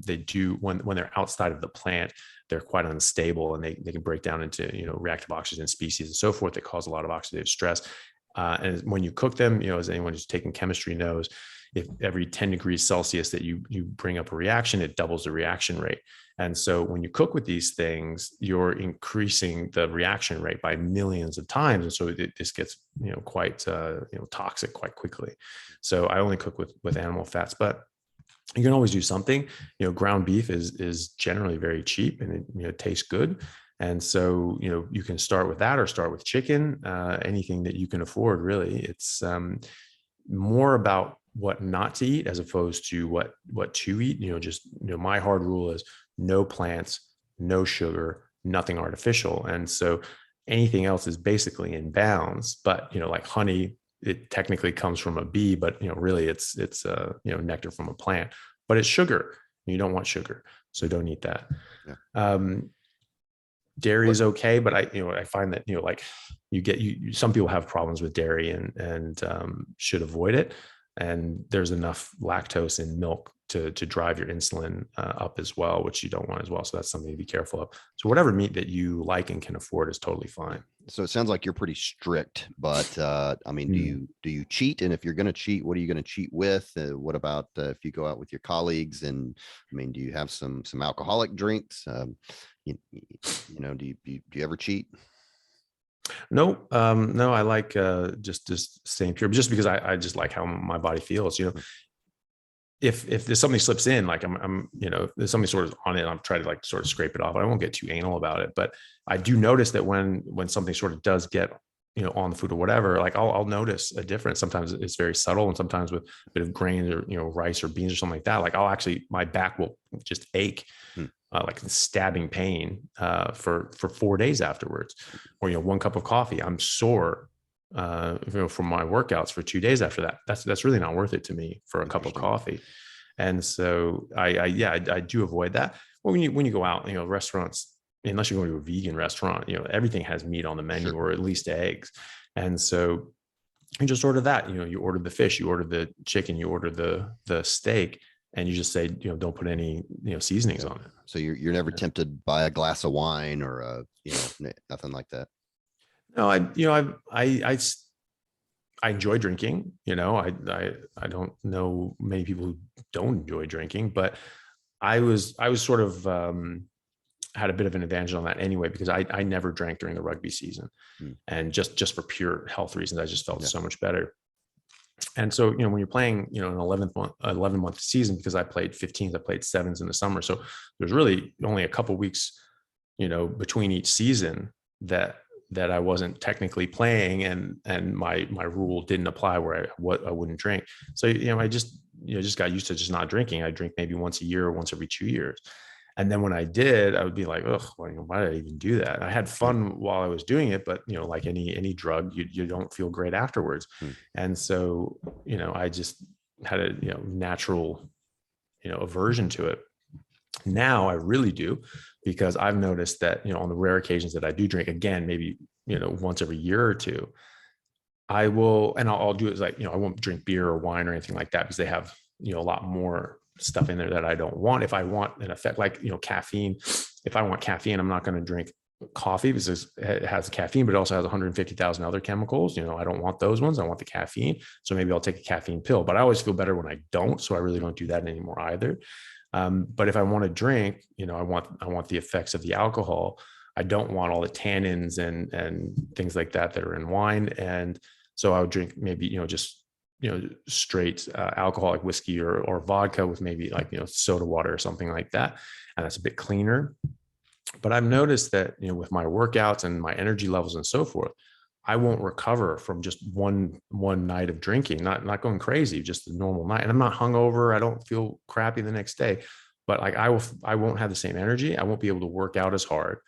they do when they're outside of the plant, they're quite unstable and they can break down into reactive oxygen species and so forth that cause a lot of oxidative stress. And when you cook them, as anyone who's taken chemistry knows, if every 10 degrees Celsius that you bring up a reaction, it doubles the reaction rate. And so when you cook with these things, you're increasing the reaction rate by millions of times. And so this gets, quite, toxic quite quickly. So I only cook with animal fats, but you can always do something. Ground beef is generally very cheap and it tastes good. And so, you can start with that or start with chicken, anything that you can afford, really. It's more about what not to eat as opposed to what to eat. My hard rule is no plants, no sugar, nothing artificial. And so anything else is basically in bounds, but, like honey, it technically comes from a bee, but, really it's nectar from a plant, but it's sugar. You don't want sugar. So don't eat that. Yeah. Dairy is okay, but I find that, like some people have problems with dairy and should avoid it. And there's enough lactose in milk to drive your insulin up as well, which you don't want as well. So that's something to be careful of. So whatever meat that you like and can afford is totally fine. So it sounds like you're pretty strict, but do you cheat? And if you're going to cheat, what are you going to cheat with? What about if you go out with your colleagues? And do you have some alcoholic drinks? Do you ever cheat? No, I like just staying pure, just because I just like how my body feels. If there's something slips in, like if there's something sort of on it, I'm trying to like sort of scrape it off. I won't get too anal about it, but I do notice that when something sort of does get on the food or whatever, like I'll notice a difference. Sometimes it's very subtle, and sometimes with a bit of grains or rice or beans or something like that, like my back will just ache. Like stabbing pain for 4 days afterwards, or 1 cup of coffee, I'm sore from my workouts for 2 days after that. That's really not worth it to me for a cup of coffee. And so I do avoid that. Well, when you go out, restaurants, unless you're going to a vegan restaurant, everything has meat on the menu. Sure. Or at least eggs. And so you just order that. You order the fish, you order the chicken, you order the steak. And you just say, don't put any, seasonings on it. So you're never tempted by a glass of wine or nothing like that. No, I enjoy drinking. I don't know many people who don't enjoy drinking, but I was sort of had a bit of an advantage on that anyway, because I never drank during the rugby season, and just for pure health reasons, I just felt so much better. And so, when you're playing, an 11-month season, because I played 15s, I played 7s in the summer. So there's really only a couple weeks, between each season that I wasn't technically playing, and my rule didn't apply where I wouldn't drink. So, I just got used to just not drinking. I drink maybe once a year or once every 2 years. And then when I did, I would be like, ugh, why did I even do that? I had fun while I was doing it, but like any drug, you don't feel great afterwards. Hmm. And so, I just had a natural, aversion to it. Now I really do, because I've noticed that, on the rare occasions that I do drink, again, maybe, once every year or two, I will, and I'll do it like, I won't drink beer or wine or anything like that, because they have, a lot more stuff in there that I don't want. If I want an effect like, caffeine, if I want caffeine, I'm not going to drink coffee because it has caffeine, but it also has 150,000 other chemicals. I don't want those ones. I want the caffeine. So maybe I'll take a caffeine pill, but I always feel better when I don't. So I really don't do that anymore either. But if I want to drink, I want the effects of the alcohol. I don't want all the tannins and things like that are in wine. And so I would drink maybe, just, straight alcoholic whiskey or vodka with maybe like, soda water or something like that. And that's a bit cleaner. But I've noticed that, with my workouts and my energy levels and so forth, I won't recover from just one night of drinking, not going crazy, just the normal night. And I'm not hungover. I don't feel crappy the next day, but like I won't have the same energy. I won't be able to work out as hard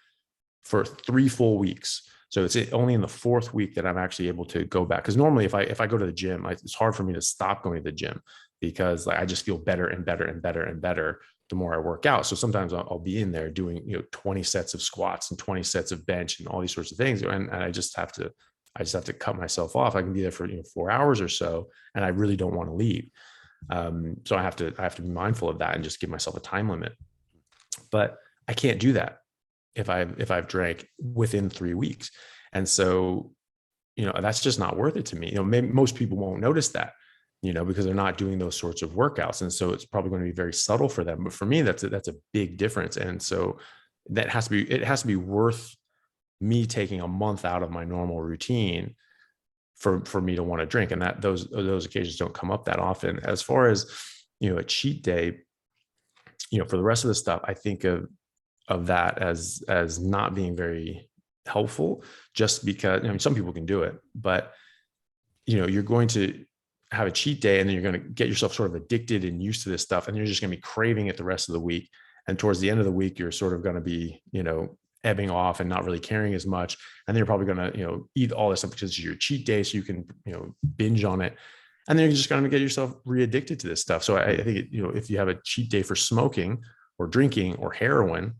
for 3 full weeks. So it's only in the 4th week that I'm actually able to go back. Because normally if I go to the gym, it's hard for me to stop going to the gym, because like I just feel better and better and better and better the more I work out. So sometimes I'll be in there doing 20 sets of squats and 20 sets of bench and all these sorts of things, and I just have to cut myself off. I can be there for 4 hours or so, and I really don't want to leave. So I have to be mindful of that and just give myself a time limit. But I can't do that if I've drank within 3 weeks. And so, that's just not worth it to me. Maybe most people won't notice that, because they're not doing those sorts of workouts. And so it's probably going to be very subtle for them. But for me, that's a big difference. And so it has to be worth me taking a month out of my normal routine for me to want to drink. And that those occasions don't come up that often. As far as, a cheat day, for the rest of the stuff, I think of that as not being very helpful, just because, some people can do it, but you're going to have a cheat day and then you're going to get yourself sort of addicted and used to this stuff. And you're just going to be craving it the rest of the week. And towards the end of the week, you're sort of going to be, ebbing off and not really caring as much. And then you're probably going to, eat all this stuff because it's your cheat day. So you can, binge on it. And then you're just going to get yourself re-addicted to this stuff. So I think, if you have a cheat day for smoking or drinking or heroin,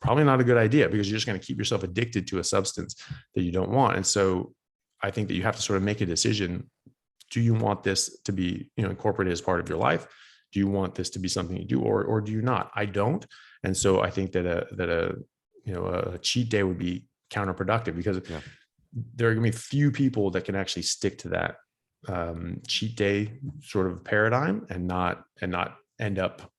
probably not a good idea, because you're just going to keep yourself addicted to a substance that you don't want. And so I think that you have to sort of make a decision. Do you want this to be, incorporated as part of your life? Do you want this to be something you do, or do you not? I don't. And so I think that a cheat day would be counterproductive, because there are going to be few people that can actually stick to that cheat day sort of paradigm and not end up,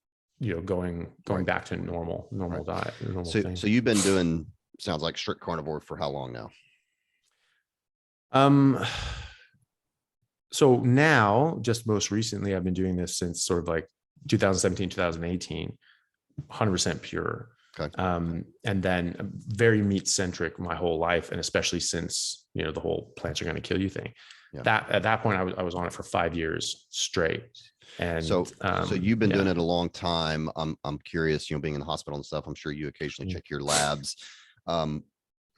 going back to normal diet. So you've been doing, sounds like, strict carnivore for how long now? So now, just most recently, I've been doing this since sort of like 2017, 2018, 100% pure. Okay. And then very meat centric my whole life. And especially since, the whole plants are going to kill you thing. Yeah. That at that point, I was on it for 5 years straight. And so you've been doing it a long time. I'm curious, being in the hospital and stuff, I'm sure you occasionally check your labs.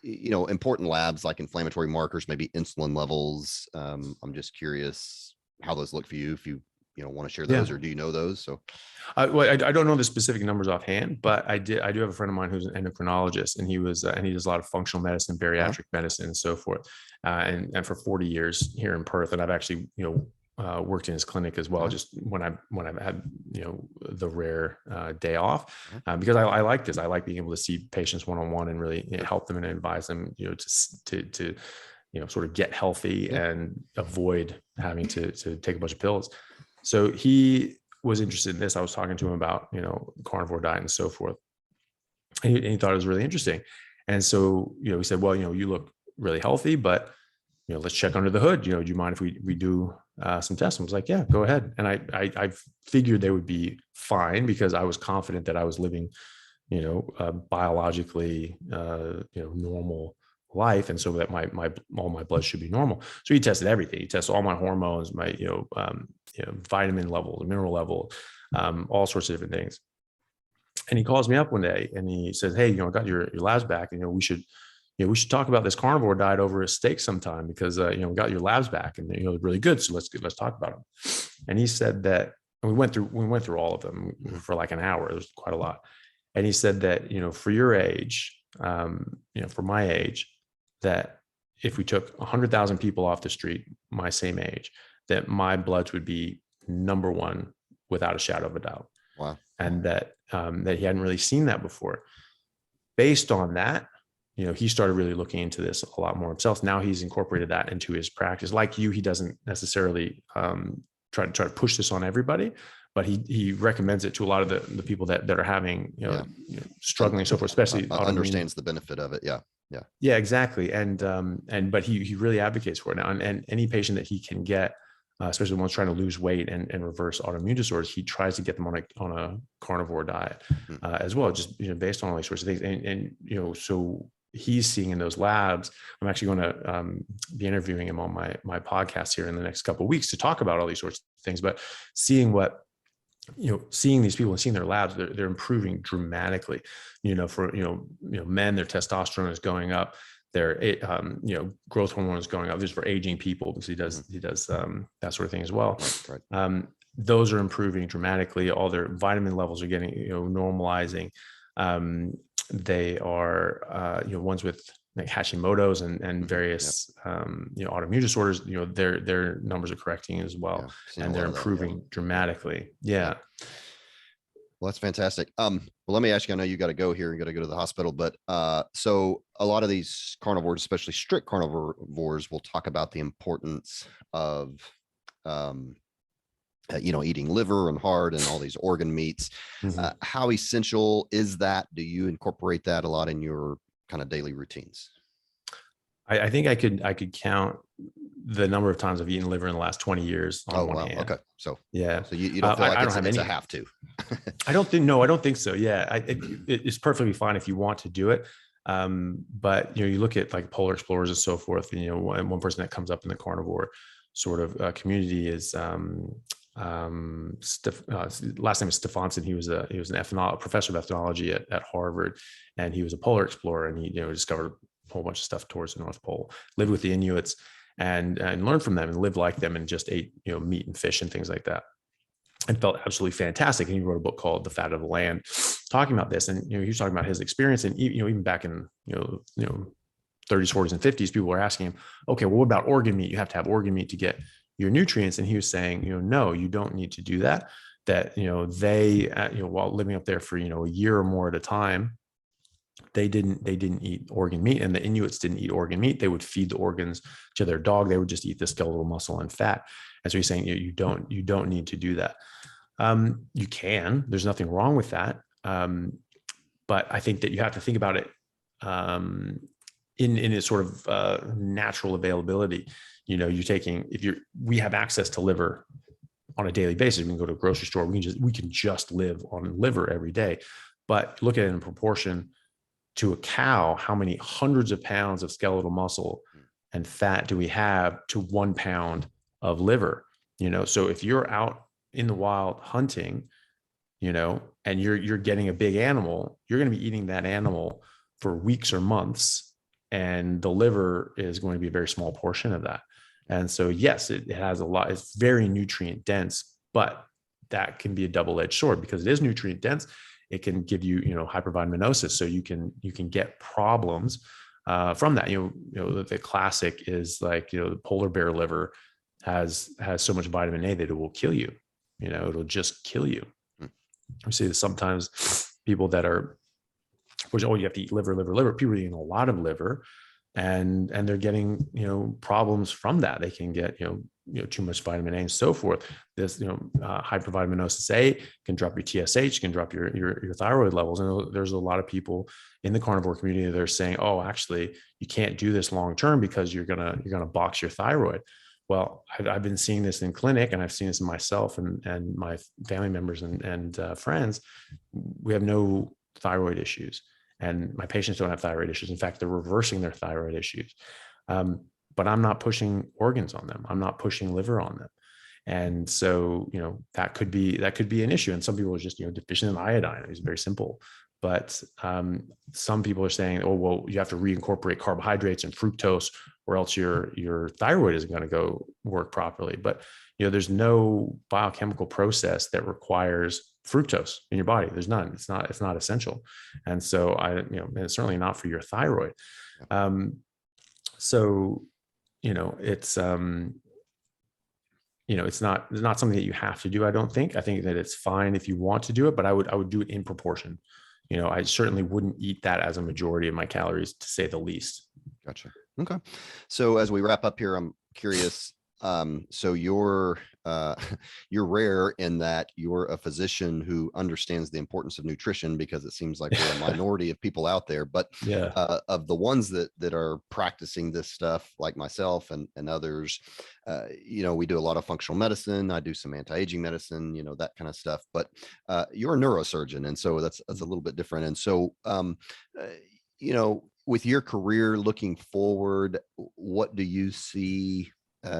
Important labs like inflammatory markers, maybe insulin levels. I'm just curious how those look for you, if you want to share those, or do you know those? So I don't know the specific numbers offhand, but I do have a friend of mine who's an endocrinologist, and he was and he does a lot of functional medicine, bariatric medicine, and so forth, and for 40 years here in Perth. And I've actually worked in his clinic as well, just when I've had the rare day off, because I like this. I like being able to see patients one-on-one and really help them and advise them to sort of get healthy and avoid having to take a bunch of pills. So he was interested in this. I was talking to him about carnivore diet and so forth, and he thought it was really interesting. And so he said, well, you look really healthy, but let's check under the hood. Do you mind if we do some tests? I was like, yeah, go ahead. And I figured they would be fine, because I was confident that I was living, biologically, normal life. And so that all my blood should be normal. So he tested everything. He tested all my hormones, my, vitamin level, mineral level, all sorts of different things. And he calls me up one day and he says, "Hey, I got your labs back, and we should talk about this carnivore diet over a steak sometime, because we got your labs back, and they're really good. So let's talk about them." And he said that, and we went through all of them for like an hour. It was quite a lot. And he said that, for your age, for my age, that if we took 100,000 people off the street, my same age, that my bloods would be number one without a shadow of a doubt. Wow. And that he hadn't really seen that before. Based on that, he started really looking into this a lot more himself. Now he's incorporated that into his practice. Like you, he doesn't necessarily try to push this on everybody, but he recommends it to a lot of the people that are having, struggling and so forth, especially understands the benefit of it. Yeah, exactly. But he really advocates for it now. And any patient that he can get, especially the ones trying to lose weight and reverse autoimmune disorders, he tries to get them on a carnivore diet as well, just based on all these sorts of things. And so he's seeing in those labs. I'm actually going to be interviewing him on my podcast here in the next couple of weeks to talk about all these sorts of things. But seeing these people and seeing their labs, they're improving dramatically. For men, their testosterone is going up. Their growth hormone is going up. This is for aging people, because he does that sort of thing as well. Right. Those are improving dramatically. All their vitamin levels are getting normalizing. They are ones with like Hashimoto's and various autoimmune disorders. Their numbers are correcting as well, and they're improving dramatically. Yeah. Well, that's fantastic. Well, let me ask you, I know you got to go here and got to go to the hospital, but so a lot of these carnivores, especially strict carnivores, will talk about the importance of eating liver and heart and all these organ meats. Mm-hmm. How essential is that? Do you incorporate that a lot in your kind of daily routines? I think I could count the number of times I've eaten liver in the last 20 years on one hand. Okay. So yeah. So you don't feel like it's a have to. I don't think so. Yeah. It's perfectly fine if you want to do it. But you look at like polar explorers and so forth, and one person that comes up in the carnivore sort of community is last name is Stefansson. He was an professor of ethnology at Harvard, and he was a polar explorer, and he discovered a whole bunch of stuff towards the North Pole, lived with the Inuits and learned from them and lived like them, and just ate meat and fish and things like that, and felt absolutely fantastic. And he wrote a book called The Fat of the Land, talking about this. And he was talking about his experience, and even back in 30s, 40s, and 50s, people were asking him, okay, well, what about organ meat? You have to have organ meat to get your nutrients. And he was saying, no, you don't need to do that. That they while living up there for a year or more at a time, they didn't eat organ meat, and the Inuits didn't eat organ meat. They would feed the organs to their dog. They would just eat the skeletal muscle and fat. And so he's saying you don't need to do that. You can. There's nothing wrong with that. But I think that you have to think about it in its sort of natural availability. We have access to liver on a daily basis. We can go to a grocery store. We can just live on liver every day. But look at it in proportion to a cow. How many hundreds of pounds of skeletal muscle and fat do we have to 1 pound of liver? So if you're out in the wild hunting, and you're getting a big animal, you're going to be eating that animal for weeks or months, and the liver is going to be a very small portion of that. And so, yes, it has a lot. It's very nutrient dense, but that can be a double-edged sword, because it is nutrient dense. It can give you, hypervitaminosis. So you can get problems from that. The classic is like, the polar bear liver has so much vitamin A that it will kill you. It'll just kill you. We see that sometimes people that are, you have to eat liver. People are eating a lot of liver, and they're getting problems from that. They can get too much vitamin A and so forth. This hypervitaminosis A can drop your TSH, can drop your thyroid levels. And there's a lot of people in the carnivore community that are saying, oh, actually you can't do this long term because you're gonna box your thyroid. Well, I've been seeing this in clinic, and I've seen this in myself and my family members and friends. We have no thyroid issues, and my patients don't have thyroid issues. In fact, they're reversing their thyroid issues. But I'm not pushing organs on them. I'm not pushing liver on them. And so, that could be an issue. And some people are just, deficient in iodine. It's very simple. But some people are saying, oh, well, you have to reincorporate carbohydrates and fructose, or else your thyroid isn't going to go work properly. But there's no biochemical process that requires fructose in your body. There's none. It's not essential. And so and it's certainly not for your thyroid. So it's it's not something that you have to do. I don't think. I think that it's fine if you want to do it, but I would do it in proportion. I certainly wouldn't eat that as a majority of my calories, to say the least. Gotcha. Okay. So as we wrap up here, I'm curious. So you're rare in that you're a physician who understands the importance of nutrition, because it seems like we're a minority of people out there. But of the ones that are practicing this stuff, like myself and others, we do a lot of functional medicine. I do some anti-aging medicine, that kind of stuff. But you're a neurosurgeon, and so that's a little bit different. And so, with your career looking forward, what do you see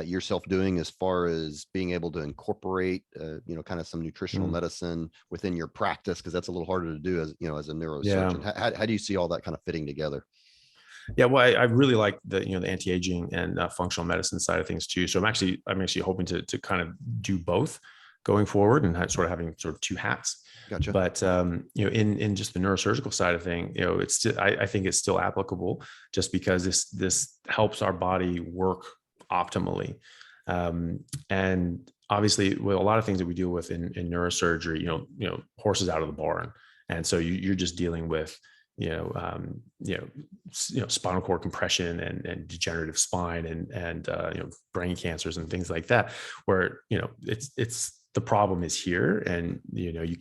yourself doing as far as being able to incorporate, kind of some nutritional medicine within your practice? Because that's a little harder to do as a neurosurgeon. Yeah. How do you see all that kind of fitting together? Yeah, well, I really like the anti-aging and functional medicine side of things too. So I'm actually hoping to kind of do both going forward, and sort of having sort of two hats. Gotcha. But in just the neurosurgical side of thing, it's still, I think it's still applicable, just because this helps our body work optimally. And obviously, with a lot of things that we deal with in neurosurgery, horses out of the barn, and so you're just dealing with spinal cord compression and degenerative spine and brain cancers and things like that, where it's the problem is here, and you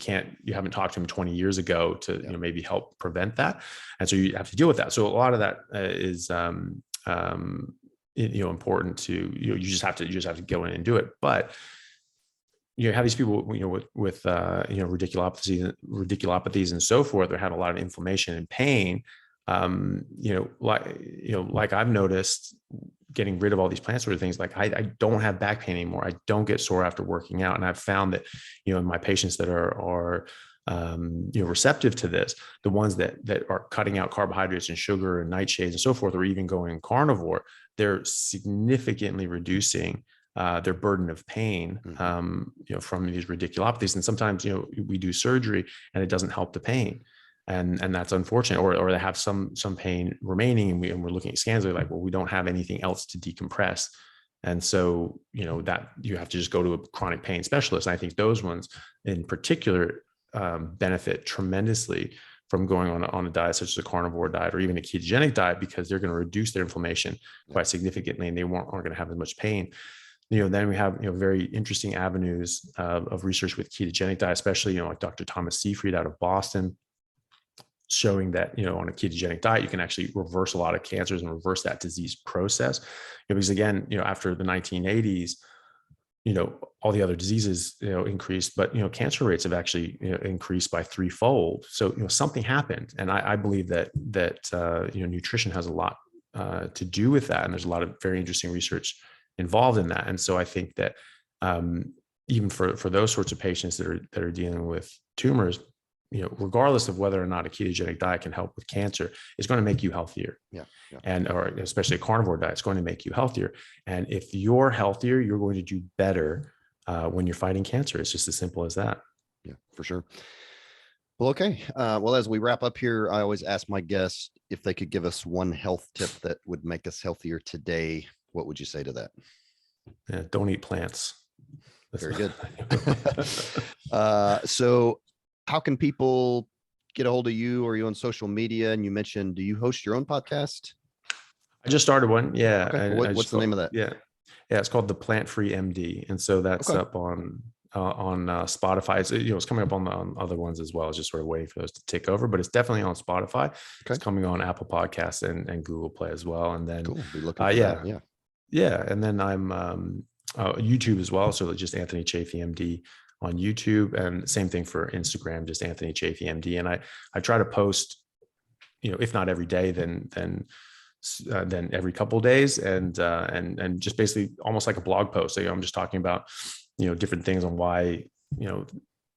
haven't talked to him 20 years ago to maybe help prevent that, and so you have to deal with that. So a lot of that is important to you just have to go in and do it. But you have these people with radiculopathies and so forth, that have a lot of inflammation and pain. Like I've noticed, getting rid of all these plant sort of things, like I don't have back pain anymore. I don't get sore after working out. And I've found that, in my patients that are receptive to this, the ones that are cutting out carbohydrates and sugar and nightshades and so forth, or even going carnivore, they're significantly reducing their burden of pain, from these radiculopathies. And sometimes, we do surgery and it doesn't help the pain. And that's unfortunate, or they have some pain remaining, and we're looking at scans. They're like, well, we don't have anything else to decompress, and so that you have to just go to a chronic pain specialist. And I think those ones in particular benefit tremendously from going on a diet such as a carnivore diet, or even a ketogenic diet, because they're going to reduce their inflammation quite significantly, and they aren't going to have as much pain. Then we have very interesting avenues of research with ketogenic diet, especially like Dr. Thomas Seyfried out of Boston, showing that on a ketogenic diet you can actually reverse a lot of cancers and reverse that disease process. Because again, after the 1980s, all the other diseases increased, but cancer rates have actually increased by threefold. So something happened, and I believe that nutrition has a lot to do with that, and there's a lot of very interesting research involved in that. And so I think that even for those sorts of patients that are dealing with tumors, regardless of whether or not a ketogenic diet can help with cancer, it's going to make you healthier. Or especially a carnivore diet, it's going to make you healthier. And if you're healthier, you're going to do better when you're fighting cancer. It's just as simple as that. Yeah, for sure. Well, okay. Well, as we wrap up here, I always ask my guests if they could give us one health tip that would make us healthier today. What would you say to that? Yeah, don't eat plants. Very good. So how can people get a hold of you? Or are you on social media? And you mentioned, do you host your own podcast? I just started one. Yeah. Okay. What's the name of that? Yeah. It's called the Plant Free MD. And so that's up on Spotify. It's coming up on other ones as well. It's just sort of waiting for those to tick over, but it's definitely on Spotify. Okay. It's coming on Apple Podcasts and Google Play as well. And then, cool. Be looking for that. Yeah. And then I'm YouTube as well. So just Anthony Chaffee MD on YouTube, and same thing for Instagram, just Anthony Chaffee MD. And I try to post, if not every day, then every couple of days, and just basically almost like a blog post. I'm just talking about, different things on why,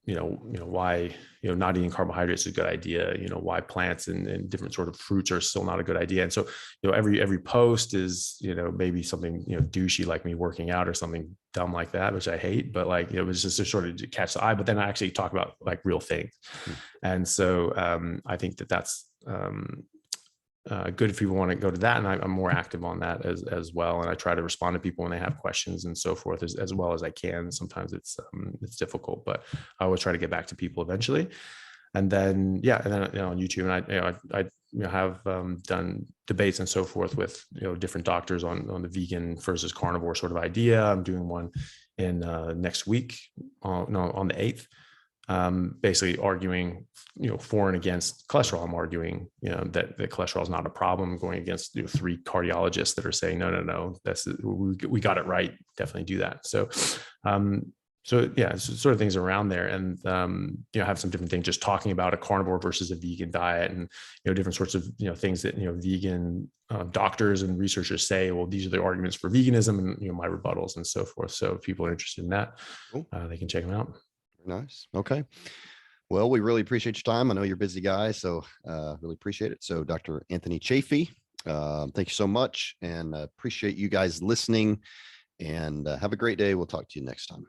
why, not eating carbohydrates is a good idea, why plants and different sort of fruits are still not a good idea. And so, every post is, maybe something, douchey, like me working out or something dumb like that, which I hate, but like, it was just to sort of catch the eye, but then I actually talk about like real things. And so, I think that's, good if people want to go to that. And I'm more active on that as well. And I try to respond to people when they have questions and so forth as well as I can. Sometimes it's difficult, but I always try to get back to people eventually. And then, and then, on YouTube, and I have done debates and so forth with, different doctors on the vegan versus carnivore sort of idea. I'm doing one in next week, on the 8th. Basically arguing, for and against cholesterol. I'm arguing, that cholesterol is not a problem, going against 3 cardiologists that are saying, no, we got it right. Definitely do that. So, sort of things around there. And, have some different things, just talking about a carnivore versus a vegan diet, and, different sorts of, things that, vegan doctors and researchers say, well, these are the arguments for veganism, and, my rebuttals and so forth. So if people are interested in that, Cool. They can check them out. Nice. Okay. Well, we really appreciate your time. I know you're a busy guy, so really appreciate it. So Dr. Anthony Chaffee, thank you so much, and appreciate you guys listening, and have a great day. We'll talk to you next time.